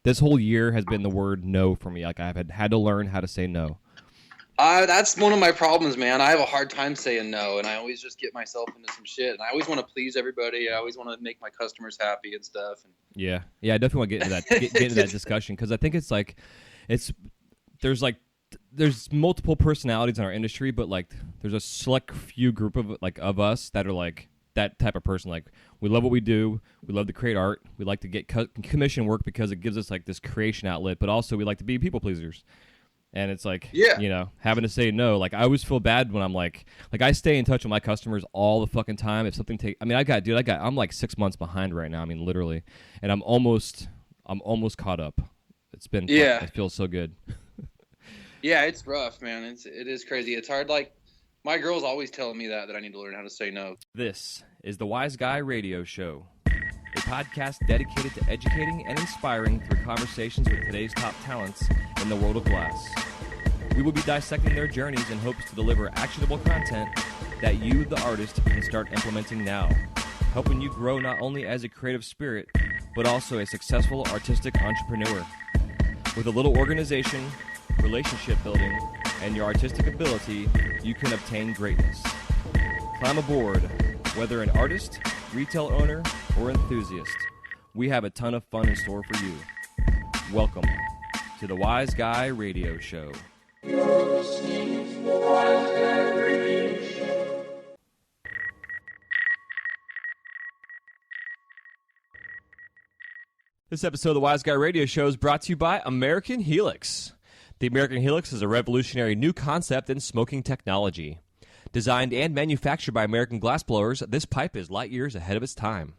This whole year has been the word no for me. Like I've had to learn how to say no. That's one of my problems, man. I have a hard time saying no, and I always just get myself into some shit. And I always want to please everybody. I always want to make my customers happy and stuff. Yeah, I definitely want to get into that get into that discussion, because I think there's multiple personalities in our industry, but like there's a select few group of us that are like that type of person. Like we love what we do, we love to create art, we like to get commission work because it gives us like this creation outlet, but also we like to be people pleasers. And it's like, having to say no. Like, I always feel bad when I'm like I stay in touch with my customers all the fucking time. If something I'm like 6 months behind right now. I mean, literally. And I'm almost caught up. It's been, it feels so good. Yeah, it's rough, man. It is crazy. It's hard. Like, my girl's always telling me that I need to learn how to say no. This is the Wise Guy Radio Show, a podcast dedicated to educating and inspiring through conversations with today's top talents in the world of glass. We will be dissecting their journeys in hopes to deliver actionable content that you, the artist, can start implementing now, helping you grow not only as a creative spirit, but also a successful artistic entrepreneur. With a little organization, relationship building, and your artistic ability, you can obtain greatness. Climb aboard, whether an artist, retail owner, or enthusiast. We have a ton of fun in store for you. Welcome to the Wise Guy Radio Show. You're listening to the Wise Guy Radio Show. This episode of the Wise Guy Radio Show is brought to you by American Helix. The American Helix is a revolutionary new concept in smoking technology. Designed and manufactured by American glassblowers, this pipe is light years ahead of its time.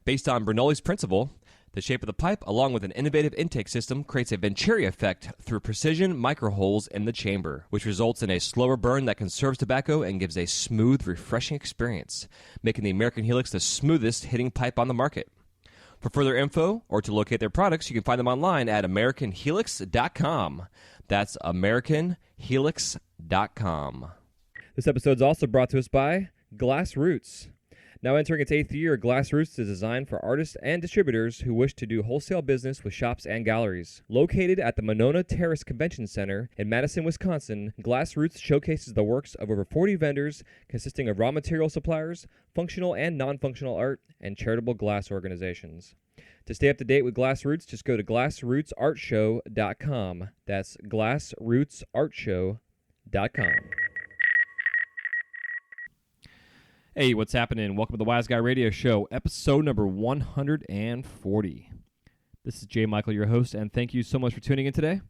Based on Bernoulli's principle, the shape of the pipe, along with an innovative intake system, creates a Venturi effect through precision microholes in the chamber, which results in a slower burn that conserves tobacco and gives a smooth, refreshing experience, making the American Helix the smoothest hitting pipe on the market. For further info or to locate their products, you can find them online at AmericanHelix.com. That's AmericanHelix.com. This episode is also brought to us by Glass Roots. Now entering its 8th year, Glass Roots is designed for artists and distributors who wish to do wholesale business with shops and galleries. Located at the Monona Terrace Convention Center in Madison, Wisconsin, Glass Roots showcases the works of over 40 vendors consisting of raw material suppliers, functional and non-functional art, and charitable glass organizations. To stay up to date with Glass Roots, just go to glassrootsartshow.com. That's glassrootsartshow.com. Hey, what's happening? Welcome to the Wise Guy Radio Show, episode number 140. This is Jay Michael, your host, and thank you so much for tuning in today.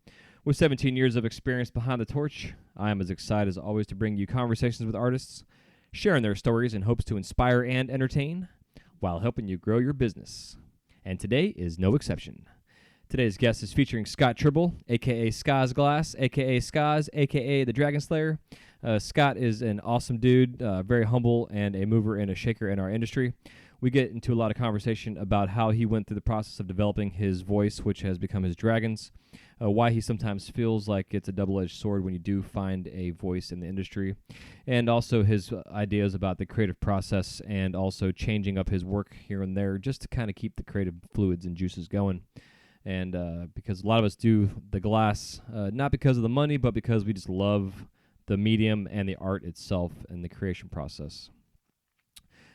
With 17 years of experience behind the torch, I am as excited as always to bring you conversations with artists, sharing their stories in hopes to inspire and entertain, while helping you grow your business. And today is no exception. Today's guest is featuring Scott Tribble, a.k.a. Scoz Glass, a.k.a. Scoz, a.k.a. the Dragon Slayer. Scott is an awesome dude, very humble, and a mover and a shaker in our industry. We get into a lot of conversation about how he went through the process of developing his voice, which has become his dragons, why he sometimes feels like it's a double-edged sword when you do find a voice in the industry, and also his ideas about the creative process and also changing up his work here and there just to kind of keep the creative fluids and juices going. And because a lot of us do the glass, not because of the money, but because we just love the medium and the art itself and the creation process.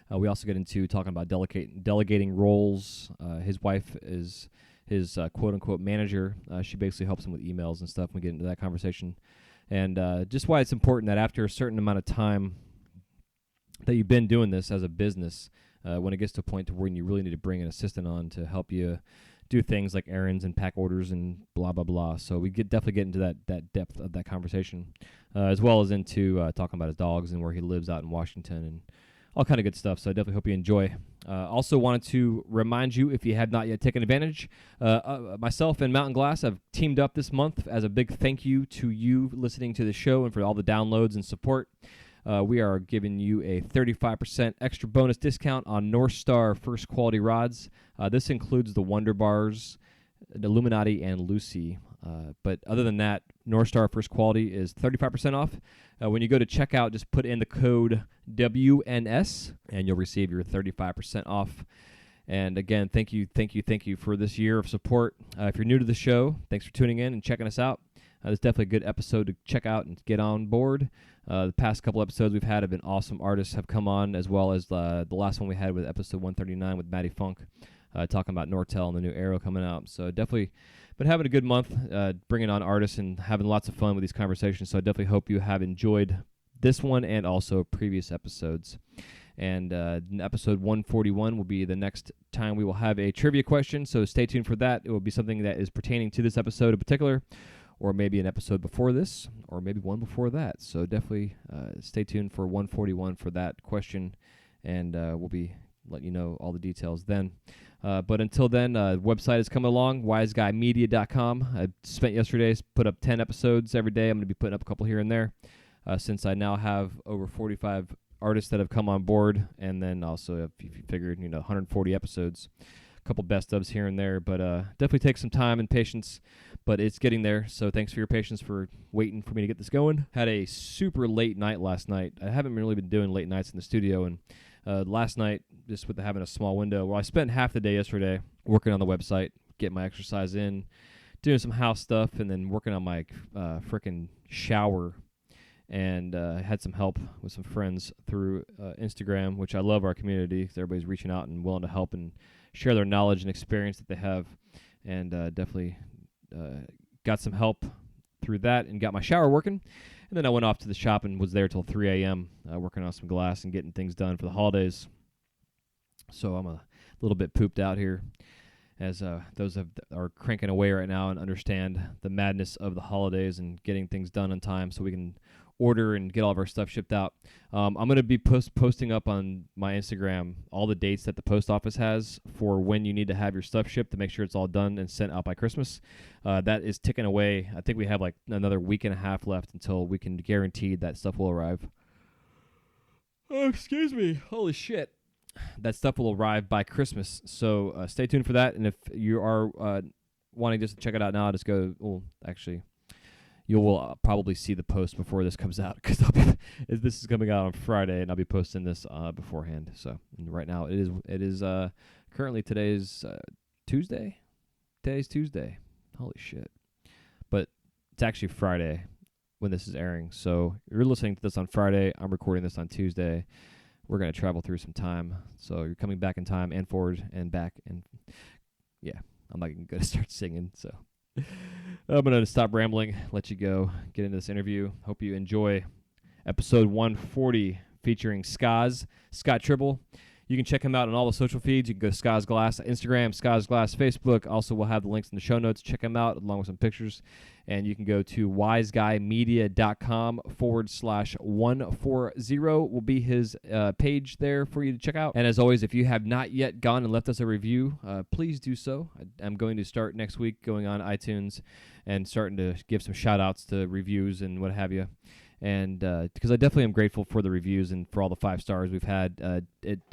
We also get into talking about delegating roles. His wife is his quote-unquote manager. She basically helps him with emails and stuff. We get into that conversation. And just why it's important that after a certain amount of time that you've been doing this as a business, when it gets to a point to where you really need to bring an assistant on to help you do things like errands and pack orders and blah, blah, blah. So we definitely get into that depth of that conversation, as well as into talking about his dogs and where he lives out in Washington and all kind of good stuff. So I definitely hope you enjoy. Also wanted to remind you, if you have not yet taken advantage, myself and Mountain Glass have teamed up this month as a big thank you to you listening to the show and for all the downloads and support. We are giving you a 35% extra bonus discount on North Star first quality rods. This includes the Wonder Bars, the Illuminati, and Lucy. But other than that, North Star first quality is 35% off. When you go to checkout, just put in the code WNS, and you'll receive your 35% off. And again, thank you for this year of support. If you're new to the show, thanks for tuning in and checking us out. It's definitely a good episode to check out and get on board. The past couple episodes we've had have been awesome. Artists have come on, as well as the last one we had with episode 139 with Matty Funk, talking about Nortel and the new Arrow coming out. So definitely been having a good month, bringing on artists and having lots of fun with these conversations. So I definitely hope you have enjoyed this one and also previous episodes. And episode 141 will be the next time we will have a trivia question, so stay tuned for that. It will be something that is pertaining to this episode in particular, or maybe an episode before this, or maybe one before that. So definitely stay tuned for 141 for that question, and we'll be letting you know all the details then. But until then, website is coming along, wiseguymedia.com. I spent yesterday, put up 10 episodes every day. I'm going to be putting up a couple here and there, since I now have over 45 artists that have come on board, and then also, if you figured, 140 episodes, a couple best ofs here and there, but definitely take some time and patience, but it's getting there. So thanks for your patience for waiting for me to get this going. Had a super late night last night. I haven't really been doing late nights in the studio, and last night, just with having a small window, well, I spent half the day yesterday working on the website, getting my exercise in, doing some house stuff, and then working on my freaking shower. And had some help with some friends through Instagram, which I love our community because everybody's reaching out and willing to help and share their knowledge and experience that they have. And definitely got some help through that and got my shower working. And then I went off to the shop and was there till 3 a.m. Working on some glass and getting things done for the holidays. So I'm a little bit pooped out here, as those are cranking away right now and understand the madness of the holidays and getting things done on time so we can order and get all of our stuff shipped out. I'm going to be posting up on my Instagram all the dates that the post office has for when you need to have your stuff shipped to make sure it's all done and sent out by Christmas. That is ticking away. I think we have like another week and a half left until we can guarantee that stuff will arrive. Oh, excuse me. Holy shit. That stuff will arrive by Christmas. So stay tuned for that. And if you are wanting just to check it out now, just go, well, actually, you will probably see the post before this comes out, because this is coming out on Friday, and I'll be posting this beforehand. So right now it is currently today's Tuesday. Today's Tuesday. Holy shit! But it's actually Friday when this is airing. So you're listening to this on Friday. I'm recording this on Tuesday. We're gonna travel through some time, so you're coming back in time and forward and back, and yeah, I'm not even gonna start singing. So I'm going to stop rambling, let you go, get into this interview. Hope you enjoy episode 140 featuring Scott Tribble. You can check him out on all the social feeds. You can go to Scoz Glass Instagram, Scoz Glass Facebook. Also, we'll have the links in the show notes. Check him out along with some pictures. And you can go to wiseguymedia.com/140 will be his page there for you to check out. And as always, if you have not yet gone and left us a review, please do so. I'm going to start next week going on iTunes and starting to give some shout-outs to reviews and what have you. And because I definitely am grateful for the reviews and for all the 5 stars we've had. The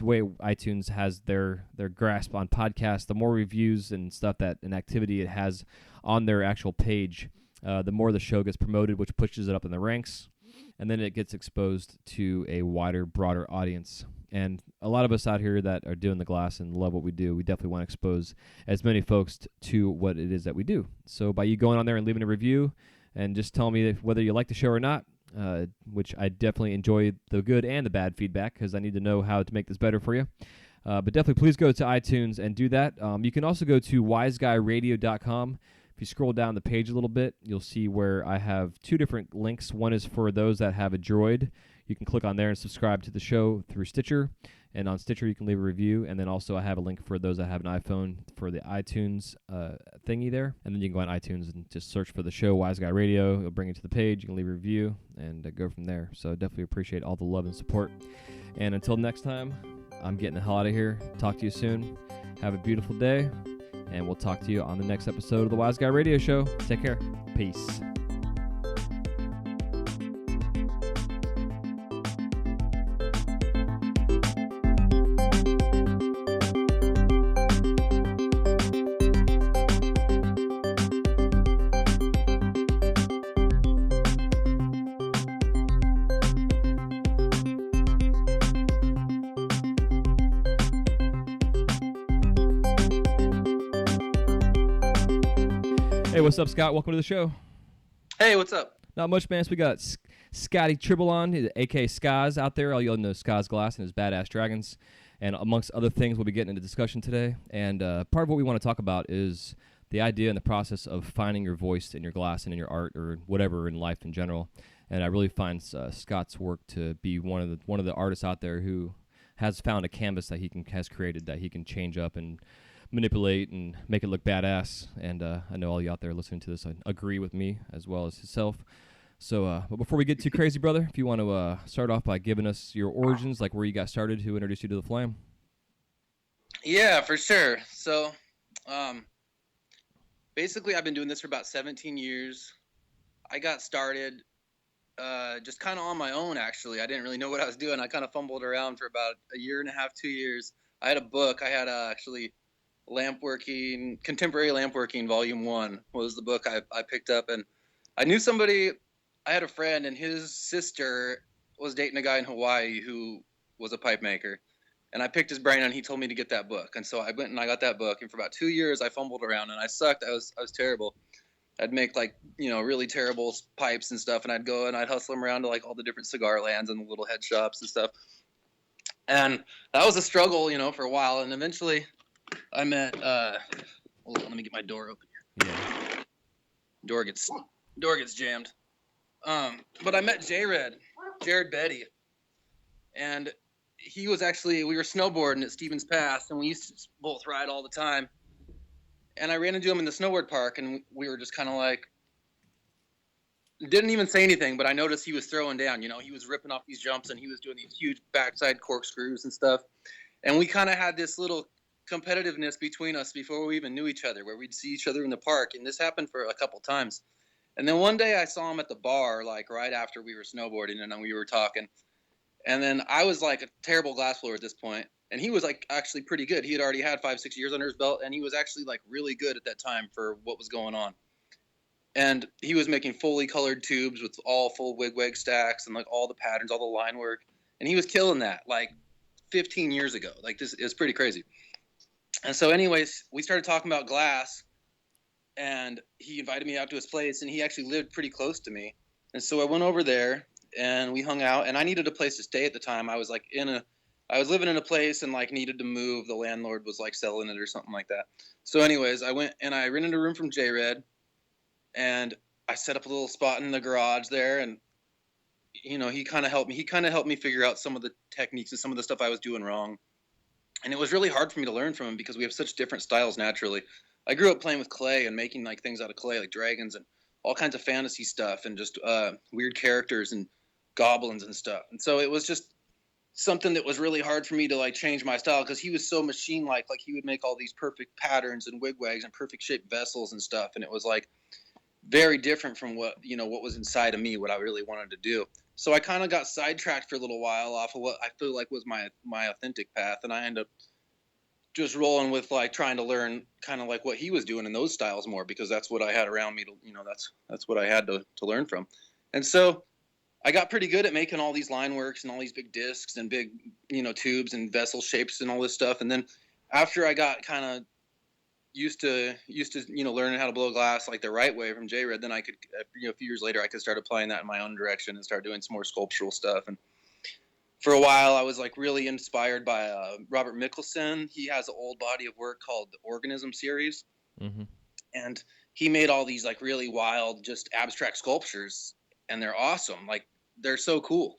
way iTunes has their grasp on podcasts, the more reviews and stuff that an activity it has on their actual page, the more the show gets promoted, which pushes it up in the ranks. And then it gets exposed to a wider, broader audience. And a lot of us out here that are doing the glass and love what we do, we definitely want to expose as many folks to what it is that we do. So by you going on there and leaving a review and just telling me whether you like the show or not, which I definitely enjoy the good and the bad feedback because I need to know how to make this better for you. But definitely please go to iTunes and do that. You can also go to wiseguyradio.com. If you scroll down the page a little bit, you'll see where I have 2 different links. One is for those that have a Droid. You can click on there and subscribe to the show through Stitcher. And on Stitcher, you can leave a review. And then also I have a link for those that have an iPhone for the iTunes thingy there. And then you can go on iTunes and just search for the show, Wise Guy Radio. It'll bring you to the page. You can leave a review and go from there. So definitely appreciate all the love and support. And until next time, I'm getting the hell out of here. Talk to you soon. Have a beautiful day. And we'll talk to you on the next episode of the Wise Guy Radio Show. Take care. Peace. Hey, what's up, Scott? Welcome to the show. Hey, what's up? Not much, man. So we got Scotty Tribble on, a.k.a. Scoz, out there. All you all know Scoz Glass and his badass dragons. And amongst other things, we'll be getting into discussion today. And part of what we want to talk about is the idea and the process of finding your voice in your glass and in your art or whatever in life in general. And I really find Scott's work to be one of the artists out there who has found a canvas that has created that he can change up and manipulate and make it look badass. And I know all you out there listening to this agree with me as well as himself. So, but before we get too crazy, brother, if you want to start off by giving us your origins, like where you got started, who introduced you to the flame. Yeah, for sure. So, basically, I've been doing this for about 17 years. I got started just kind of on my own, actually. I didn't really know what I was doing. I kind of fumbled around for about a year and a half, 2 years. I had a book. I had actually Contemporary Lampworking, Volume 1 was the book I picked up. And I knew somebody, I had a friend, and his sister was dating a guy in Hawaii who was a pipe maker. And I picked his brain, and he told me to get that book. And so I went and I got that book. And for about 2 years, I fumbled around, and I sucked. I was terrible. I'd make really terrible pipes and stuff. And I'd go and I'd hustle them around to like all the different cigar lands and the little head shops and stuff. And that was a struggle, for a while. And eventually I met, hold on, let me get my door open here. Yeah. Door gets jammed. But I met Jared Betty. And he was we were snowboarding at Stevens Pass, and we used to both ride all the time. And I ran into him in the snowboard park, and we were just kind of like, didn't even say anything, but I noticed he was throwing down. He was ripping off these jumps, and he was doing these huge backside corkscrews and stuff. And we kind of had this little competitiveness between us before we even knew each other, where we'd see each other in the park. And this happened for a couple times. And then one day I saw him at the bar, like right after we were snowboarding, and we were talking. And then I was like a terrible glass blower at this point. And he was like actually pretty good. He had already had 5-6 years under his belt, and he was actually like really good at that time for what was going on. And he was making fully colored tubes with all full wig stacks and like all the patterns, all the line work. And he was killing that like 15 years ago. Like this is pretty crazy. And so anyways, we started talking about glass, and he invited me out to his place, and he actually lived pretty close to me. And so I went over there and we hung out, and I needed a place to stay at the time. I was living in a place and like needed to move. The landlord was like selling it or something like that. So anyways, I went and I rented a room from J-Red, and I set up a little spot in the garage there. And, he kind of helped me. He kind of helped me figure out some of the techniques and some of the stuff I was doing wrong. And it was really hard for me to learn from him because we have such different styles naturally. I grew up playing with clay and making like things out of clay, like dragons and all kinds of fantasy stuff and just weird characters and goblins and stuff. And so it was just something that was really hard for me to like change my style because he was so machine-like. Like he would make all these perfect patterns and wigwags and perfect shaped vessels and stuff. And it was like very different from what was inside of me, what I really wanted to do. So I kind of got sidetracked for a little while off of what I feel like was my authentic path. And I ended up just rolling with like trying to learn kind of like what he was doing in those styles more, because that's what I had around me to, that's what I had to learn from. And so I got pretty good at making all these line works and all these big discs and big, tubes and vessel shapes and all this stuff. And then after I got kind of used to, learning how to blow glass like the right way from J-Red, then I could, a few years later, I could start applying that in my own direction and start doing some more sculptural stuff. And for a while, I was like really inspired by Robert Mickelson. He has an old body of work called the Organism series. Mm-hmm. And he made all these like really wild, just abstract sculptures. And they're awesome. Like they're so cool.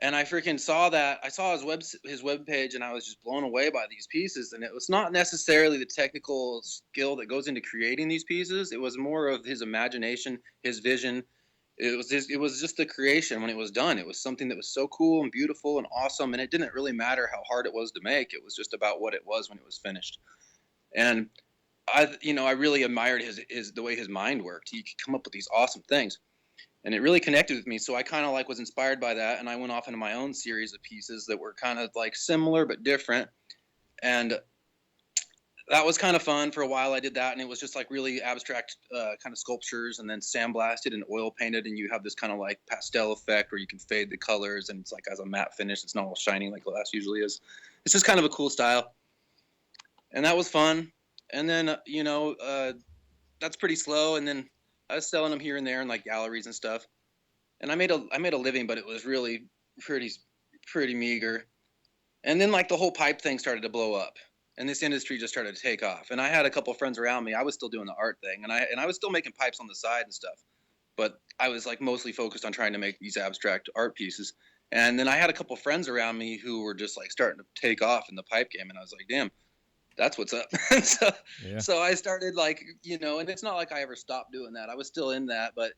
And I freaking saw that. I saw his web page, and I was just blown away by these pieces. And it was not necessarily the technical skill that goes into creating these pieces. It was more of his imagination, his vision. It was just the creation when it was done. It was something that was so cool and beautiful and awesome. And it didn't really matter how hard it was to make. It was just about what it was when it was finished. And I really admired the way his mind worked. He could come up with these awesome things. And it really connected with me. So I kind of like was inspired by that. And I went off into my own series of pieces that were kind of like similar but different. And that was kind of fun. For a while I did that. And it was just like really abstract kind of sculptures, and then sandblasted and oil painted. And you have this kind of like pastel effect where you can fade the colors. And it's like as a matte finish. It's not all shiny like glass usually is. It's just kind of a cool style. And that was fun. And then, that's pretty slow. And then I was selling them here and there in like galleries and stuff. And I made a living, but it was really pretty meager. And then like the whole pipe thing started to blow up, and this industry just started to take off. And I had a couple of friends around me. I was still doing the art thing, and I was still making pipes on the side and stuff, but I was like mostly focused on trying to make these abstract art pieces. And then I had a couple of friends around me who were just like starting to take off in the pipe game, and I was like, damn, that's what's up. So I started like, and it's not like I ever stopped doing that. I was still in that, but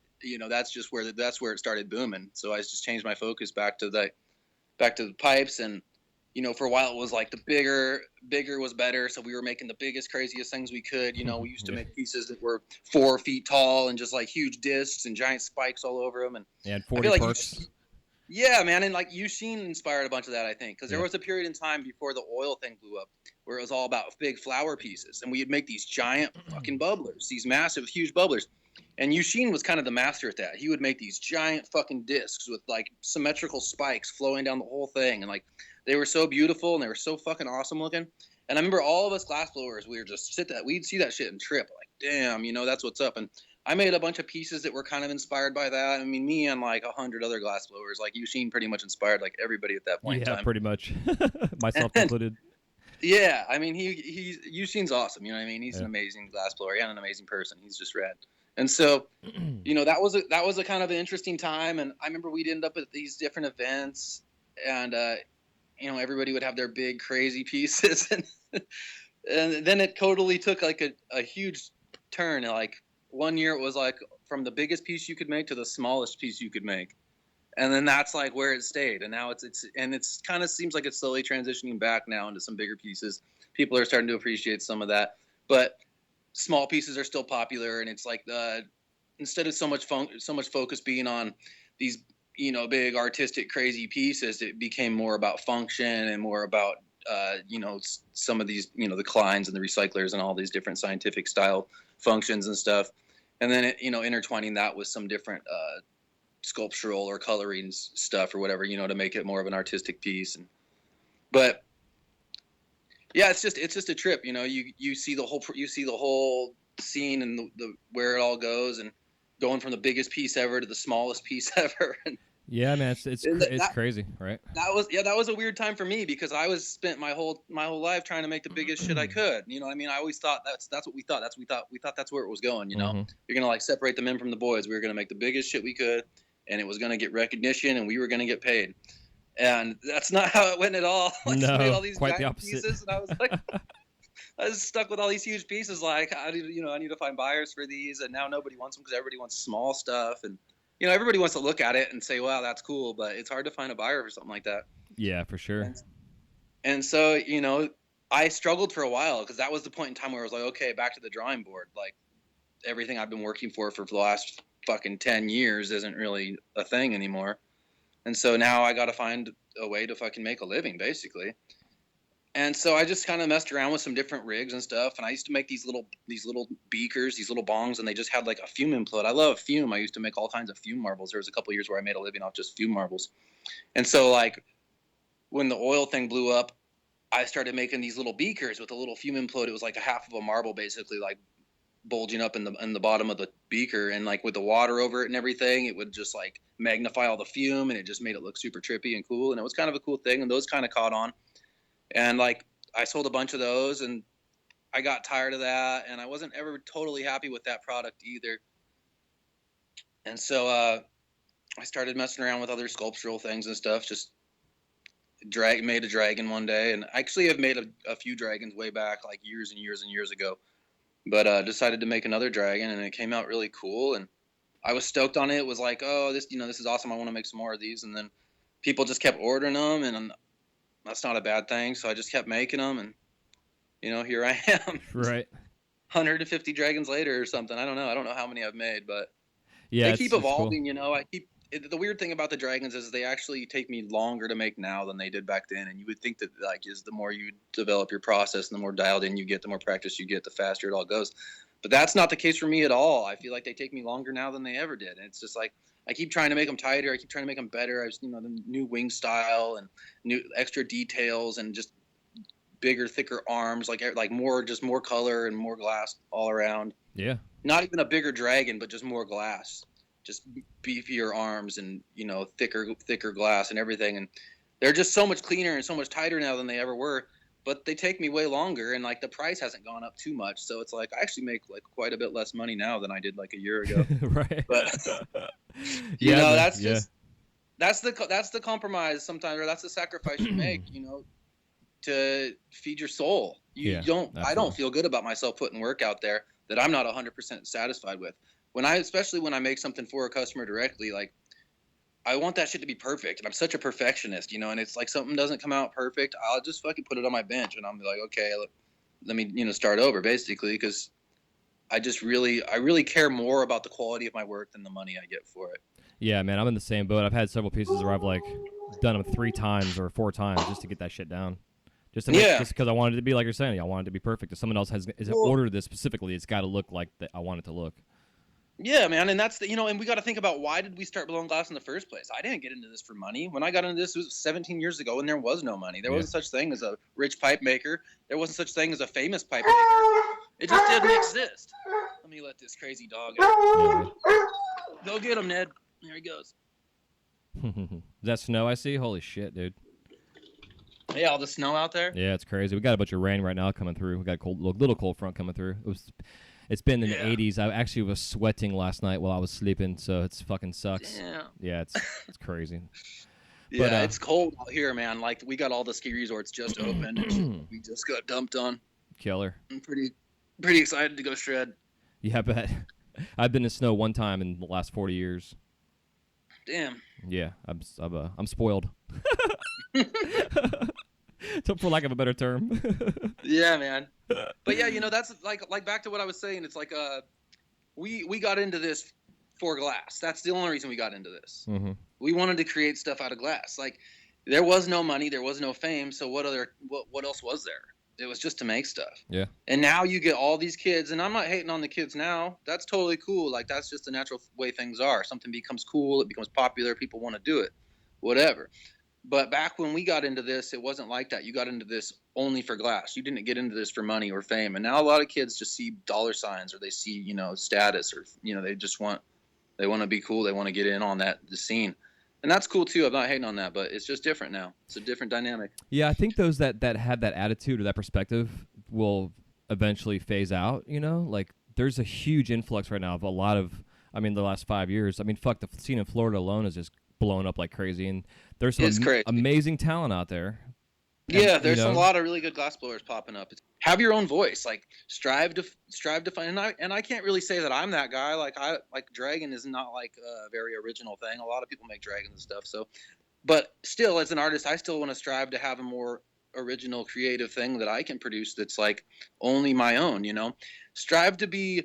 that's just where it started booming. So I just changed my focus back to the pipes. And for a while it was like the bigger was better. So we were making the biggest, craziest things we could. We used to make pieces that were 4 feet tall and just like huge discs and giant spikes all over them. And 40 perks. Yeah, man. And like Yusheen inspired a bunch of that, I think, because there was a period in time before the oil thing blew up where it was all about big flower pieces. And we'd make these giant fucking bubblers, these massive, huge bubblers. And Yusheen was kind of the master at that. He would make these giant fucking discs with like symmetrical spikes flowing down the whole thing. And like they were so beautiful and they were so fucking awesome looking. And I remember all of us glass blowers, we were just we'd see that shit and trip like, damn, that's what's up. And I made a bunch of pieces that were kind of inspired by that. I mean, me and like 100 other glass blowers, like Yusheen pretty much inspired like everybody at that point in time. Yeah, pretty much. Myself included. Yeah, I mean, Yusheen's awesome. You know what I mean? He's an amazing glass blower and an amazing person. He's just rad. And so, that was a kind of an interesting time. And I remember we'd end up at these different events, and everybody would have their big crazy pieces, and then it totally took like a huge turn. Like one year it was like from the biggest piece you could make to the smallest piece you could make. And then that's like where it stayed. And now it's kind of seems like it's slowly transitioning back now into some bigger pieces. People are starting to appreciate some of that, but small pieces are still popular. And it's like instead of so much focus being on these, big artistic, crazy pieces, it became more about function and more about, some of these, the Kleins and the recyclers and all these different scientific style functions and stuff. And then, intertwining that with some different, sculptural or coloring stuff or whatever, to make it more of an artistic piece. But yeah, it's just a trip. You see the whole scene and the where it all goes, and going from the biggest piece ever to the smallest piece ever. Yeah, man, it's crazy, right? That was a weird time for me because I spent my whole life trying to make the biggest shit I could. You know what I mean? I always thought that's what we thought. We thought that's where it was going. You're gonna like separate the men from the boys. We were gonna make the biggest shit we could, and it was gonna get recognition, and we were gonna get paid. And that's not how it went at all. I made all these quite the giant opposite. pieces, and I was like, I was stuck with all these huge pieces. Like, I need to find buyers for these, and now nobody wants them because everybody wants small stuff, and everybody wants to look at it and say, wow, that's cool, but it's hard to find a buyer for something like that. Yeah, for sure. And so, I struggled for a while because that was the point in time where I was like, okay, back to the drawing board. Like, everything I've been working for the last fucking 10 years isn't really a thing anymore. And so now I got to find a way to fucking make a living, basically. And so I just kind of messed around with some different rigs and stuff. And I used to make these little beakers, these little bongs, and they just had like a fume input. I love fume. I used to make all kinds of fume marbles. There was a couple of years where I made a living off just fume marbles. And so like when the oil thing blew up, I started making these little beakers with a little fume input. It was like a half of a marble, basically, like bulging up in the bottom of the beaker, and like with the water over it and everything, it would just like magnify all the fume, and it just made it look super trippy and cool. And it was kind of a cool thing, and those kind of caught on. And like I sold a bunch of those, and I got tired of that, and I wasn't ever totally happy with that product either. And so I started messing around with other sculptural things and stuff. Just made a dragon one day, and I actually have made a few dragons way back, like years and years and years ago. But decided to make another dragon, and it came out really cool, and I was stoked on it. It was like, oh, this is awesome. I want to make some more of these. And then people just kept ordering them, and that's not a bad thing. So I just kept making them, and here I am. Right. 150 dragons later or something. I don't know how many I've made, but yeah, they keep evolving. Cool. The weird thing about the dragons is they actually take me longer to make now than they did back then. And you would think that like the more you develop your process and the more dialed in you get, the more practice you get, the faster it all goes. But that's not the case for me at all. I feel like they take me longer now than they ever did. And it's just like I keep trying to make them tighter. I keep trying to make them better. The new wing style and new extra details and just bigger, thicker arms, like more color and more glass all around. Yeah. Not even a bigger dragon, but just more glass, just beefier arms and, you know, thicker glass and everything. And they're just so much cleaner and so much tighter now than they ever were. But they take me way longer, and like the price hasn't gone up too much. So it's like I actually make like quite a bit less money now than I did like a year ago. Right. But you know, that's the compromise sometimes, or that's the sacrifice you make, you know, to feed your soul. I don't feel good about myself putting work out there that I'm not 100% satisfied with. Especially when I make something for a customer directly, like I want that shit to be perfect, and I'm such a perfectionist, you know, and it's like something doesn't come out perfect, I'll just fucking put it on my bench, and I'm like, okay, let me, you know, start over, basically, because I really care more about the quality of my work than the money I get for it. Yeah, man, I'm in the same boat. I've had several pieces where I've like done them 3 times or 4 times just to get that shit down. Just because I wanted it to be like you're saying, I wanted it to be perfect. If someone else has ordered this specifically, it's got to look like I want it to look. Yeah, man, and that's you know, and we got to think about, why did we start blowing glass in the first place? I didn't get into this for money. When I got into this, it was 17 years ago, and there was no money. There wasn't such thing as a rich pipe maker. There wasn't such thing as a famous pipe maker. It just didn't exist. Let me let this crazy dog out. Go get him, Ned. There he goes. Is that snow I see? Holy shit, dude. Yeah, all the snow out there. Yeah, it's crazy. We got a bunch of rain right now coming through. We got a little cold front coming through. It's been in the 80s. I actually was sweating last night while I was sleeping, so it's fucking sucks. Yeah, it's crazy. Yeah, but, it's cold out here, man. Like, we got all the ski resorts just opened, and we just got dumped on. Killer. I'm pretty excited to go shred. Yeah, I bet. I've been in snow one time in the last 40 years. Damn. Yeah, I'm spoiled. For lack of a better term. Yeah, man. But yeah, you know, that's like back to what I was saying. It's like we got into this for glass. That's the only reason we got into this. Mm-hmm. We wanted to create stuff out of glass. Like, there was no money, there was no fame, so what else was there? It was just to make stuff. Yeah. And now you get all these kids, and I'm not hating on the kids now. That's totally cool. Like, that's just the natural way things are. Something becomes cool, it becomes popular, people want to do it, whatever. But back when we got into this, it wasn't like that. You got into this only for glass. You didn't get into this for money or fame. And now a lot of kids just see dollar signs, or they see, you know, status, or, you know, they want to be cool. They want to get in on the scene. And that's cool too. I'm not hating on that, but it's just different now. It's a different dynamic. Yeah, I think those that have that attitude or that perspective will eventually phase out, you know? Like, there's a huge influx right now of a lot of, the last 5 years. I mean, fuck, the scene in Florida alone is just blowing up like crazy, and there's some amazing talent out there. Yeah, there's a lot of really good glass blowers popping up. Have your own voice. Like, strive to find. And I can't really say that I'm that guy. Like, Dragon is not like a very original thing. A lot of people make dragons and stuff. So, but still, as an artist, I still want to strive to have a more original, creative thing that I can produce that's like only my own. You know, strive to be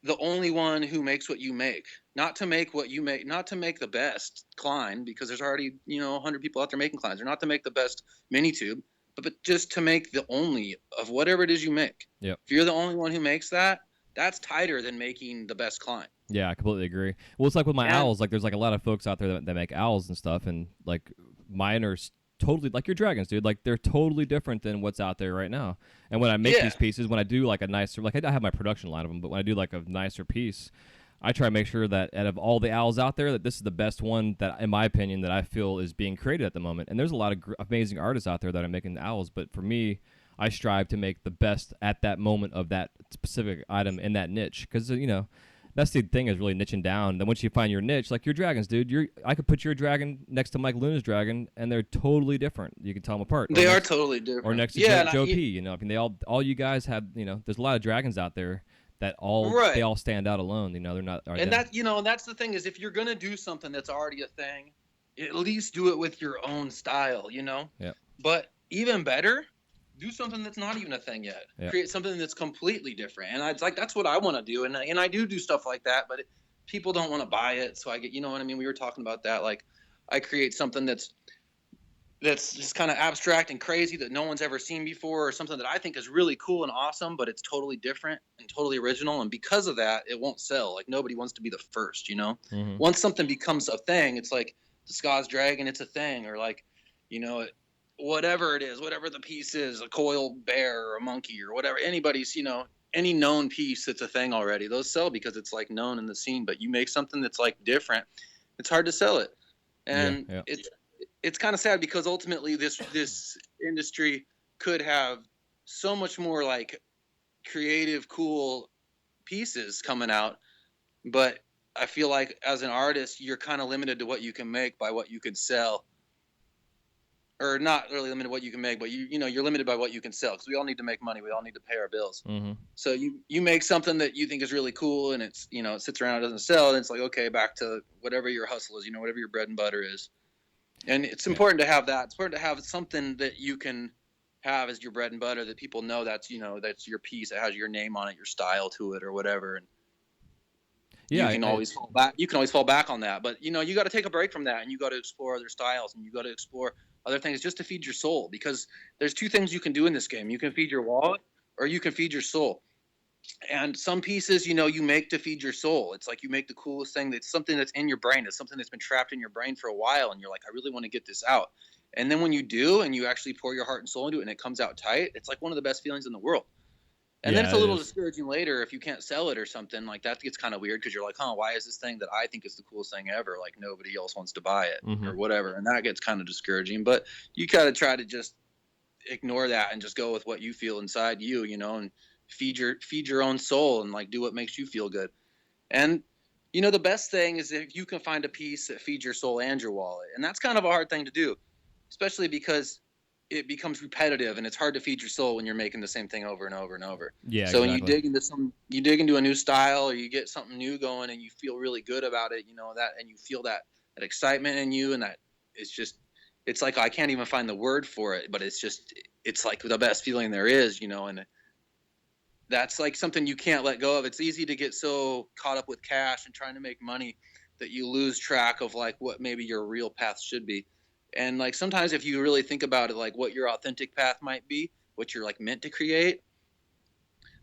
the only one who makes what you make. Not to make what you make, not to make the best Klein, because there's already, 100 people out there making Kleins, or not to make the best mini tube, but just to make the only of whatever it is you make. Yep. If you're the only one who makes that, that's tighter than making the best Klein. Yeah, I completely agree. Well, it's like with my owls, like there's like a lot of folks out there that make owls and stuff, and like mine are totally like your dragons, dude. Like, they're totally different than what's out there right now. And when I make these pieces, when I do like a nicer, like I have my production line of them, but when I do like a nicer piece, I try to make sure that out of all the owls out there, that this is the best one that, in my opinion, that I feel is being created at the moment. And there's a lot of amazing artists out there that are making owls, but for me, I strive to make the best at that moment of that specific item in that niche, because that's the thing, is really niching down. Then once you find your niche, like your dragons, dude, I could put your dragon next to Mike Luna's dragon, and they're totally different. You can tell them apart. They are totally different. Or next to Joe P. They all you guys have. There's a lot of dragons out there that they all stand out alone. They're not. And that's the thing, is if you're gonna do something that's already a thing, at least do it with your own style. Yeah. But even better, do something that's not even a thing yet. Yeah. Create something that's completely different. And it's like, that's what I want to do. And I do stuff like that, but people don't want to buy it. So I get, what I mean? We were talking about that. Like, I create something that's just kind of abstract and crazy that no one's ever seen before, or something that I think is really cool and awesome, but it's totally different and totally original. And because of that, it won't sell. Like, nobody wants to be the first, Mm-hmm. Once something becomes a thing, it's like the Scoz Dragon, it's a thing. Or like, whatever it is, whatever the piece is, a coiled bear or a monkey or whatever, anybody's, any known piece that's a thing already, those sell because it's like known in the scene. But you make something that's like different, it's hard to sell it. And it's kind of sad because ultimately this industry could have so much more like creative, cool pieces coming out. But I feel like as an artist, you're kind of limited to what you can make by what you can sell. Or not really limited to what you can make, but you're limited by what you can sell, because we all need to make money. We all need to pay our bills. Mm-hmm. So you make something that you think is really cool, and it's, it sits around, it doesn't sell, and it's like, okay, back to whatever your hustle is, whatever your bread and butter is. And it's important to have that. It's important to have something that you can have as your bread and butter, that people know that's your piece, that has your name on it, your style to it, or whatever. And you can always fall back. You can always fall back on that, but you got to take a break from that, and you got to explore other styles, and you got to explore other things just to feed your soul, because there's two things you can do in this game. You can feed your wallet, or you can feed your soul. And some pieces, you make to feed your soul. It's like you make the coolest thing. That's something that's in your brain. It's something that's been trapped in your brain for a while, and you're like, I really want to get this out. And then when you do, and you actually pour your heart and soul into it, and it comes out tight, it's like one of the best feelings in the world. And then it's a little discouraging later if you can't sell it or something. Like that gets kind of weird, because you're like, why is this thing that I think is the coolest thing ever, like nobody else wants to buy it, or whatever. And that gets kind of discouraging. But you gotta try to just ignore that and just go with what you feel inside you, and feed your own soul, and like do what makes you feel good. And the best thing is if you can find a piece that feeds your soul and your wallet. And that's kind of a hard thing to do, especially because it becomes repetitive, and it's hard to feed your soul when you're making the same thing over and over and over. Yeah. So when you dig into a new style, or you get something new going, and you feel really good about it, and you feel that excitement in you, and that it's like, I can't even find the word for it, but it's like the best feeling there is, and that's like something you can't let go of. It's easy to get so caught up with cash and trying to make money that you lose track of like what maybe your real path should be. And like sometimes if you really think about it, like what your authentic path might be, what you're like meant to create,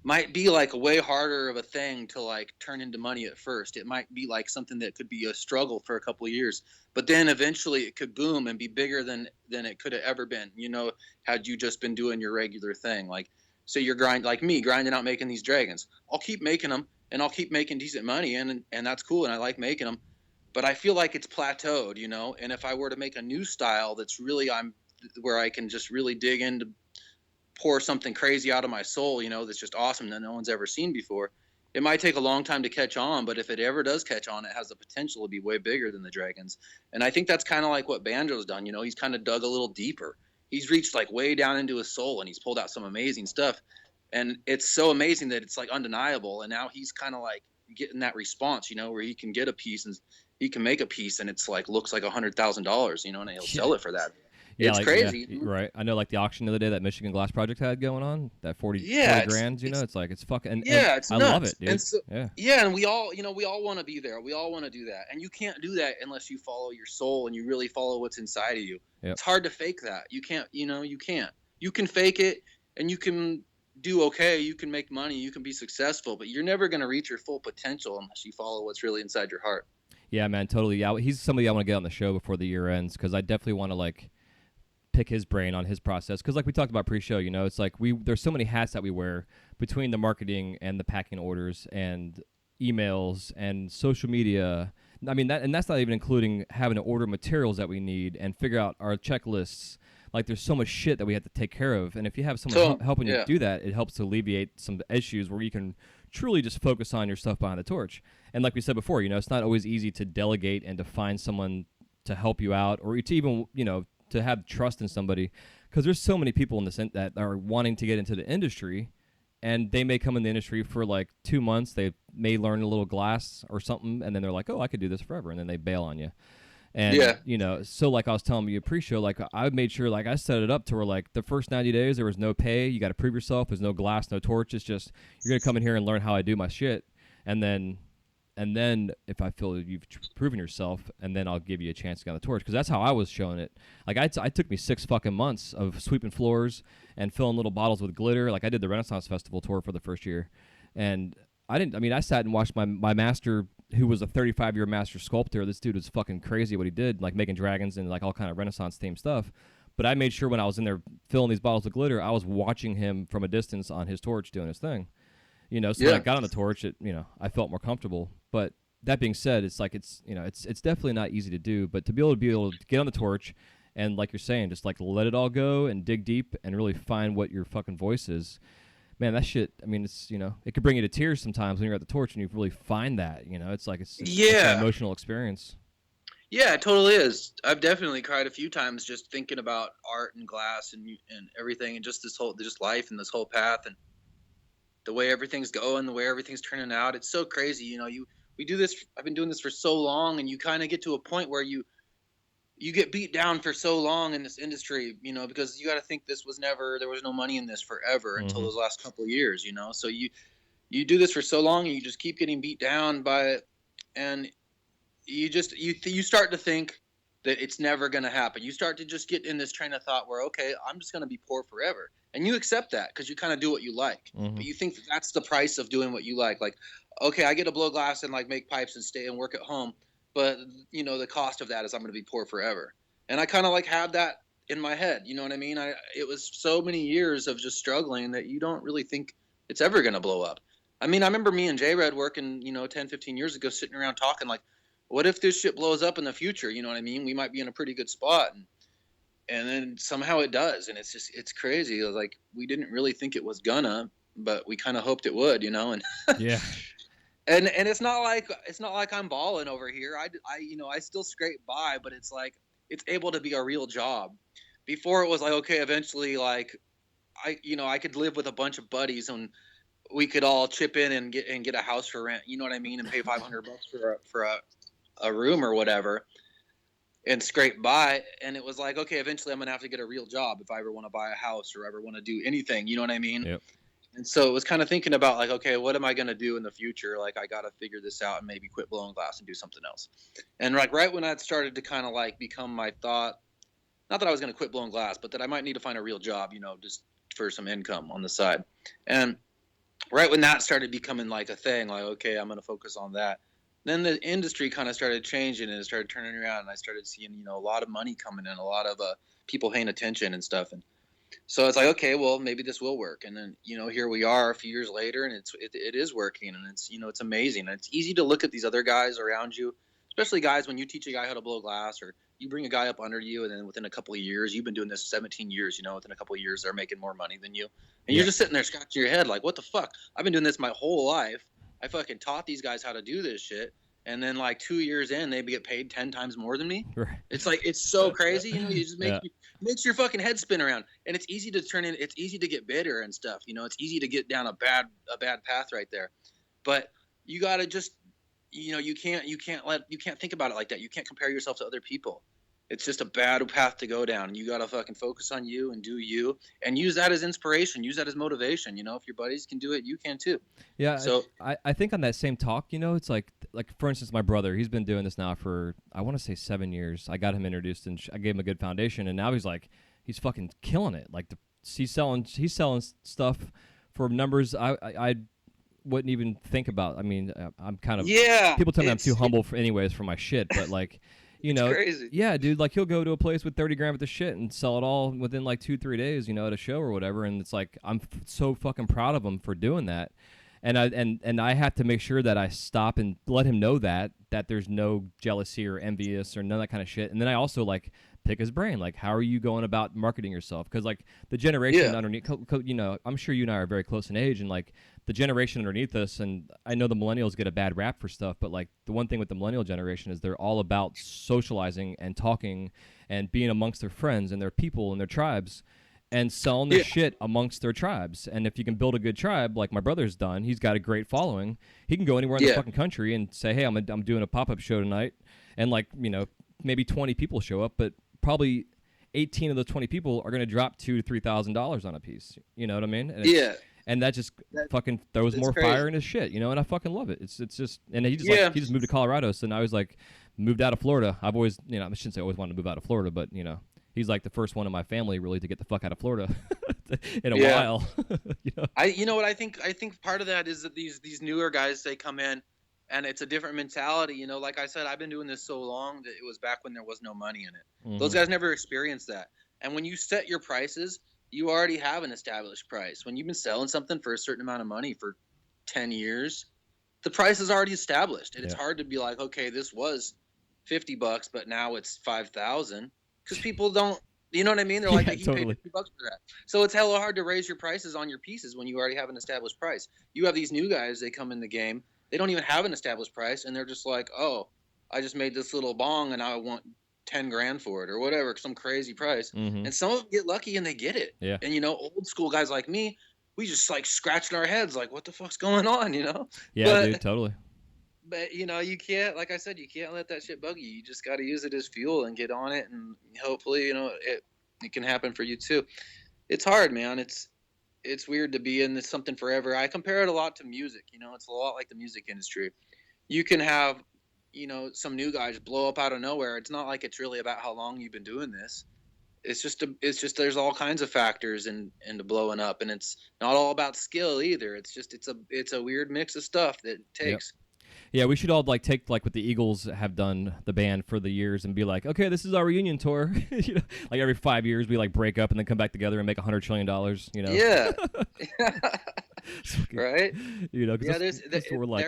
might be like a way harder of a thing to like turn into money at first. It might be like something that could be a struggle for a couple of years, but then eventually it could boom and be bigger than it could have ever been, had you just been doing your regular thing. Like, so you're grinding out making these dragons. I'll keep making them, and I'll keep making decent money, and that's cool, and I like making them. But I feel like it's plateaued, and if I were to make a new style that's really where I can just really dig in to pour something crazy out of my soul, that's just awesome that no one's ever seen before, it might take a long time to catch on, but if it ever does catch on, it has the potential to be way bigger than the Dragons. And I think that's kind of like what Banjo's done. He's kind of dug a little deeper. He's reached like way down into his soul, and he's pulled out some amazing stuff. And it's so amazing that it's like undeniable. And now he's kind of like getting that response, where he can get a piece and he can make a piece, and it's like looks like $100,000, and he'll sell it for that. Yeah, it's like, crazy. Yeah, right. I know, like the auction the other day that Michigan Glass Project had going on, that 40 grand, it's like, it's fucking, and it's I nuts. love it, dude. And so, and we all want to be there. We all want to do that. And you can't do that unless you follow your soul and you really follow what's inside of you. Yep. It's hard to fake that. You can't, you can't. You can fake it, and you can do okay. You can make money. You can be successful, but you're never going to reach your full potential unless you follow what's really inside your heart. Yeah, man, totally. Yeah, he's somebody I want to get on the show before the year ends, because I definitely want to like pick his brain on his process, because like we talked about pre-show, it's like there's so many hats that we wear between the marketing and the packing orders and emails and social media. I mean, that's not even including having to order materials that we need and figure out our checklists. Like, there's so much shit that we have to take care of, and if you have someone helping you do that, it helps to alleviate some issues where you can truly just focus on your stuff behind the torch. And like we said before, it's not always easy to delegate and to find someone to help you out, or to even to have trust in somebody, because there's so many people in this that are wanting to get into the industry, and they may come in the industry for like 2 months. They may learn a little glass or something, and then they're like, oh, I could do this forever, and then they bail on you. And so like I was telling you pre-show, like I made sure, like I set it up to where like the first 90 days there was no pay. You got to prove yourself. There's no glass, no torch. It's just, you're gonna come in here and learn how I do my shit, and then if I feel you've proven yourself, and then I'll give you a chance to get on the torch, because that's how I was showing it. Like I took me 6 fucking months of sweeping floors and filling little bottles with glitter. Like I did the Renaissance Festival tour for the first year, and I sat and watched my master, who was a 35-year master sculptor. This dude was fucking crazy what he did, like making dragons and like all kind of Renaissance themed stuff. But I made sure when I was in there filling these bottles of glitter, I was watching him from a distance on his torch doing his thing. So when I got on the torch, I felt more comfortable. But that being said, it's like it's definitely not easy to do. But to be able to get on the torch and, like you're saying, just like let it all go and dig deep and really find what your fucking voice is. Man, that shit, I mean, it's, it could bring you to tears sometimes when you're at the torch and you really find that, it's like it's an emotional experience. Yeah, it totally is. I've definitely cried a few times just thinking about art and glass and everything, and just just life and this whole path and the way everything's going, the way everything's turning out. It's so crazy. We do this. I've been doing this for so long, and you kind of get to a point where you get beat down for so long in this industry, because you got to think there was no money in this forever until those last couple of years, So you do this for so long, and you just keep getting beat down by it, and you start to think that it's never going to happen. You start to just get in this train of thought where, okay, I'm just going to be poor forever. And you accept that because you kind of do what you like. But you think that's the price of doing what you like. Like, okay, I get to blow glass and like make pipes and stay and work at home. But, the cost of that is I'm going to be poor forever. And I kind of like had that in my head. You know what I mean? It was so many years of just struggling that you don't really think it's ever going to blow up. I mean, I remember me and J-Red working, 10, 15 years ago, sitting around talking like, what if this shit blows up in the future? You know what I mean? We might be in a pretty good spot. And then somehow it does. And it's crazy. It was like, we didn't really think it was gonna, but we kind of hoped it would, and yeah. And it's not like I'm balling over here. I still scrape by, but it's like, it's able to be a real job. Before it was like, okay, eventually, like I could live with a bunch of buddies and we could all chip in and get a house for rent. You know what I mean? And pay $500 for a room or whatever and scrape by. And it was like, okay, eventually I'm going to have to get a real job if I ever want to buy a house or ever want to do anything. You know what I mean? Yep. And so it was kind of thinking about like, okay, what am I going to do in the future? Like, I got to figure this out and maybe quit blowing glass and do something else. And like right when I'd started to kind of like become my thought, not that I was going to quit blowing glass, but that I might need to find a real job, just for some income on the side. And right when that started becoming like a thing, like, okay, I'm going to focus on that. Then the industry kind of started changing and it started turning around, and I started seeing, a lot of money coming in, a lot of people paying attention and stuff. And so it's like, okay, well, maybe this will work. And then, here we are a few years later, and it is working, and it's, it's amazing. And it's easy to look at these other guys around you, especially guys when you teach a guy how to blow glass, or you bring a guy up under you, and then within a couple of years, you've been doing this 17 years, within a couple of years, they're making more money than you. And you're just sitting there scratching your head like, what the fuck? I've been doing this my whole life. I fucking taught these guys how to do this shit. And then like 2 years in, they get paid 10 times more than me. Right. It's like, it's so crazy. You just makes your fucking head spin around. And it's easy to it's easy to get bitter and stuff. It's easy to get down a bad path right there. But you got to just, you can't think about it like that. You can't compare yourself to other people. It's just a bad path to go down. You got to fucking focus on you and do you, and use that as inspiration. Use that as motivation. If your buddies can do it, you can too. Yeah. So I think on that same talk, it's like for instance, my brother, he's been doing this now for, I want to say 7 years. I got him introduced and I gave him a good foundation, and now he's fucking killing it. Like he's selling stuff for numbers I wouldn't even think about. I mean, I'm kind of, people tell me I'm too humble for my shit, but like, it's crazy. Yeah, dude, like he'll go to a place with 30 grand worth of shit and sell it all within like 2-3 days, at a show or whatever. And it's like, I'm so fucking proud of him for doing that. And I have to make sure that I stop and let him know that there's no jealousy or envious or none of that kind of shit. And then I also like pick his brain, like, how are you going about marketing yourself? Because like the generation underneath, I'm sure you and I are very close in age, and like the generation underneath us, and I know the millennials get a bad rap for stuff, but like the one thing with the millennial generation is they're all about socializing and talking and being amongst their friends and their people and their tribes and selling their shit amongst their tribes. And if you can build a good tribe, like my brother's done, he's got a great following. He can go anywhere in the fucking country and say, hey, I'm doing a pop-up show tonight, and like, maybe 20 people show up, but probably 18 of those 20 people are going to drop $2,000 to $3,000 on a piece. You know what I mean? And and that just fucking throws more fire in his shit, and I fucking love it. It's just, and he just moved to Colorado, so now he's like moved out of Florida. I've always, I shouldn't say I always wanted to move out of Florida, but he's like the first one in my family really to get the fuck out of Florida in a while. What I think part of that is that these newer guys, they come in and it's a different mentality. Like I said, I've been doing this so long that it was back when there was no money in it. Mm-hmm. Those guys never experienced that. And when you set your prices, you already have an established price. When you've been selling something for a certain amount of money for 10 years, the price is already established. And it's hard to be like, okay, this was $50, but now it's 5,000, because people don't, you know what I mean? They're like, he paid $50 for that. So it's hella hard to raise your prices on your pieces when you already have an established price. You have these new guys, they come in the game, they don't even have an established price, and they're just like, oh, I just made this little bong and I want 10 grand for it or whatever, some crazy price. And some of them get lucky and they get it. And, you know, old school guys like me, we just like scratching our heads like, what the fuck's going on, you know? Dude, totally. But, you know, you can't, like I said, you can't let that shit bug you. You just got to use it as fuel and get on it, and hopefully, you know, it can happen for you too. It's hard, man. It's weird to be in this something forever. I compare it a lot to music. You know, it's a lot like the music industry. You can have, you know, some new guys blow up out of nowhere. It's not like it's really about how long you've been doing this. It's just there's all kinds of factors into blowing up, and it's not all about skill either. It's just it's a weird mix of stuff that it takes. Yeah, we should all like take like what the Eagles have done, the band, for the years, and be like, okay, this is our reunion tour. You know, like every 5 years we like break up and then come back together and make $100 trillion. You know? Yeah. Right. You know, because that's what we're like.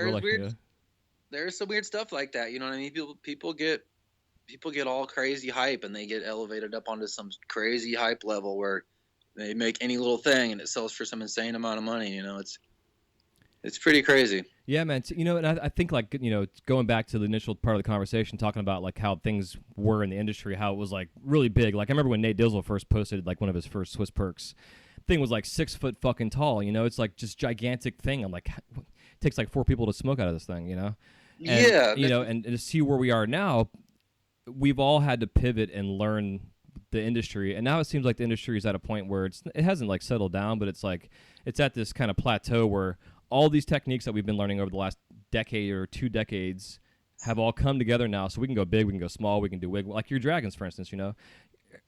There's some weird stuff like that. You know what I mean? People get all crazy hype, and they get elevated up onto some crazy hype level where they make any little thing and it sells for some insane amount of money. You know, it's pretty crazy. Yeah, man. You know, and I think, like, you know, going back to the initial part of the conversation, talking about like how things were in the industry, how it was like really big. Like I remember when Nate Dizzle first posted like one of his first Swiss Perks. Thing was like 6 foot fucking tall. You know, it's like just gigantic thing. I'm like, it takes like 4 people to smoke out of this thing. You know. And, you know, and to see where we are now, we've all had to pivot and learn the industry, and now it seems like the industry is at a point where it hasn't like settled down, but it's like it's at this kind of plateau where all these techniques that we've been learning over the last decade or 2 decades have all come together now. So we can go big, we can go small, we can do wig, like your dragons, for instance. You know,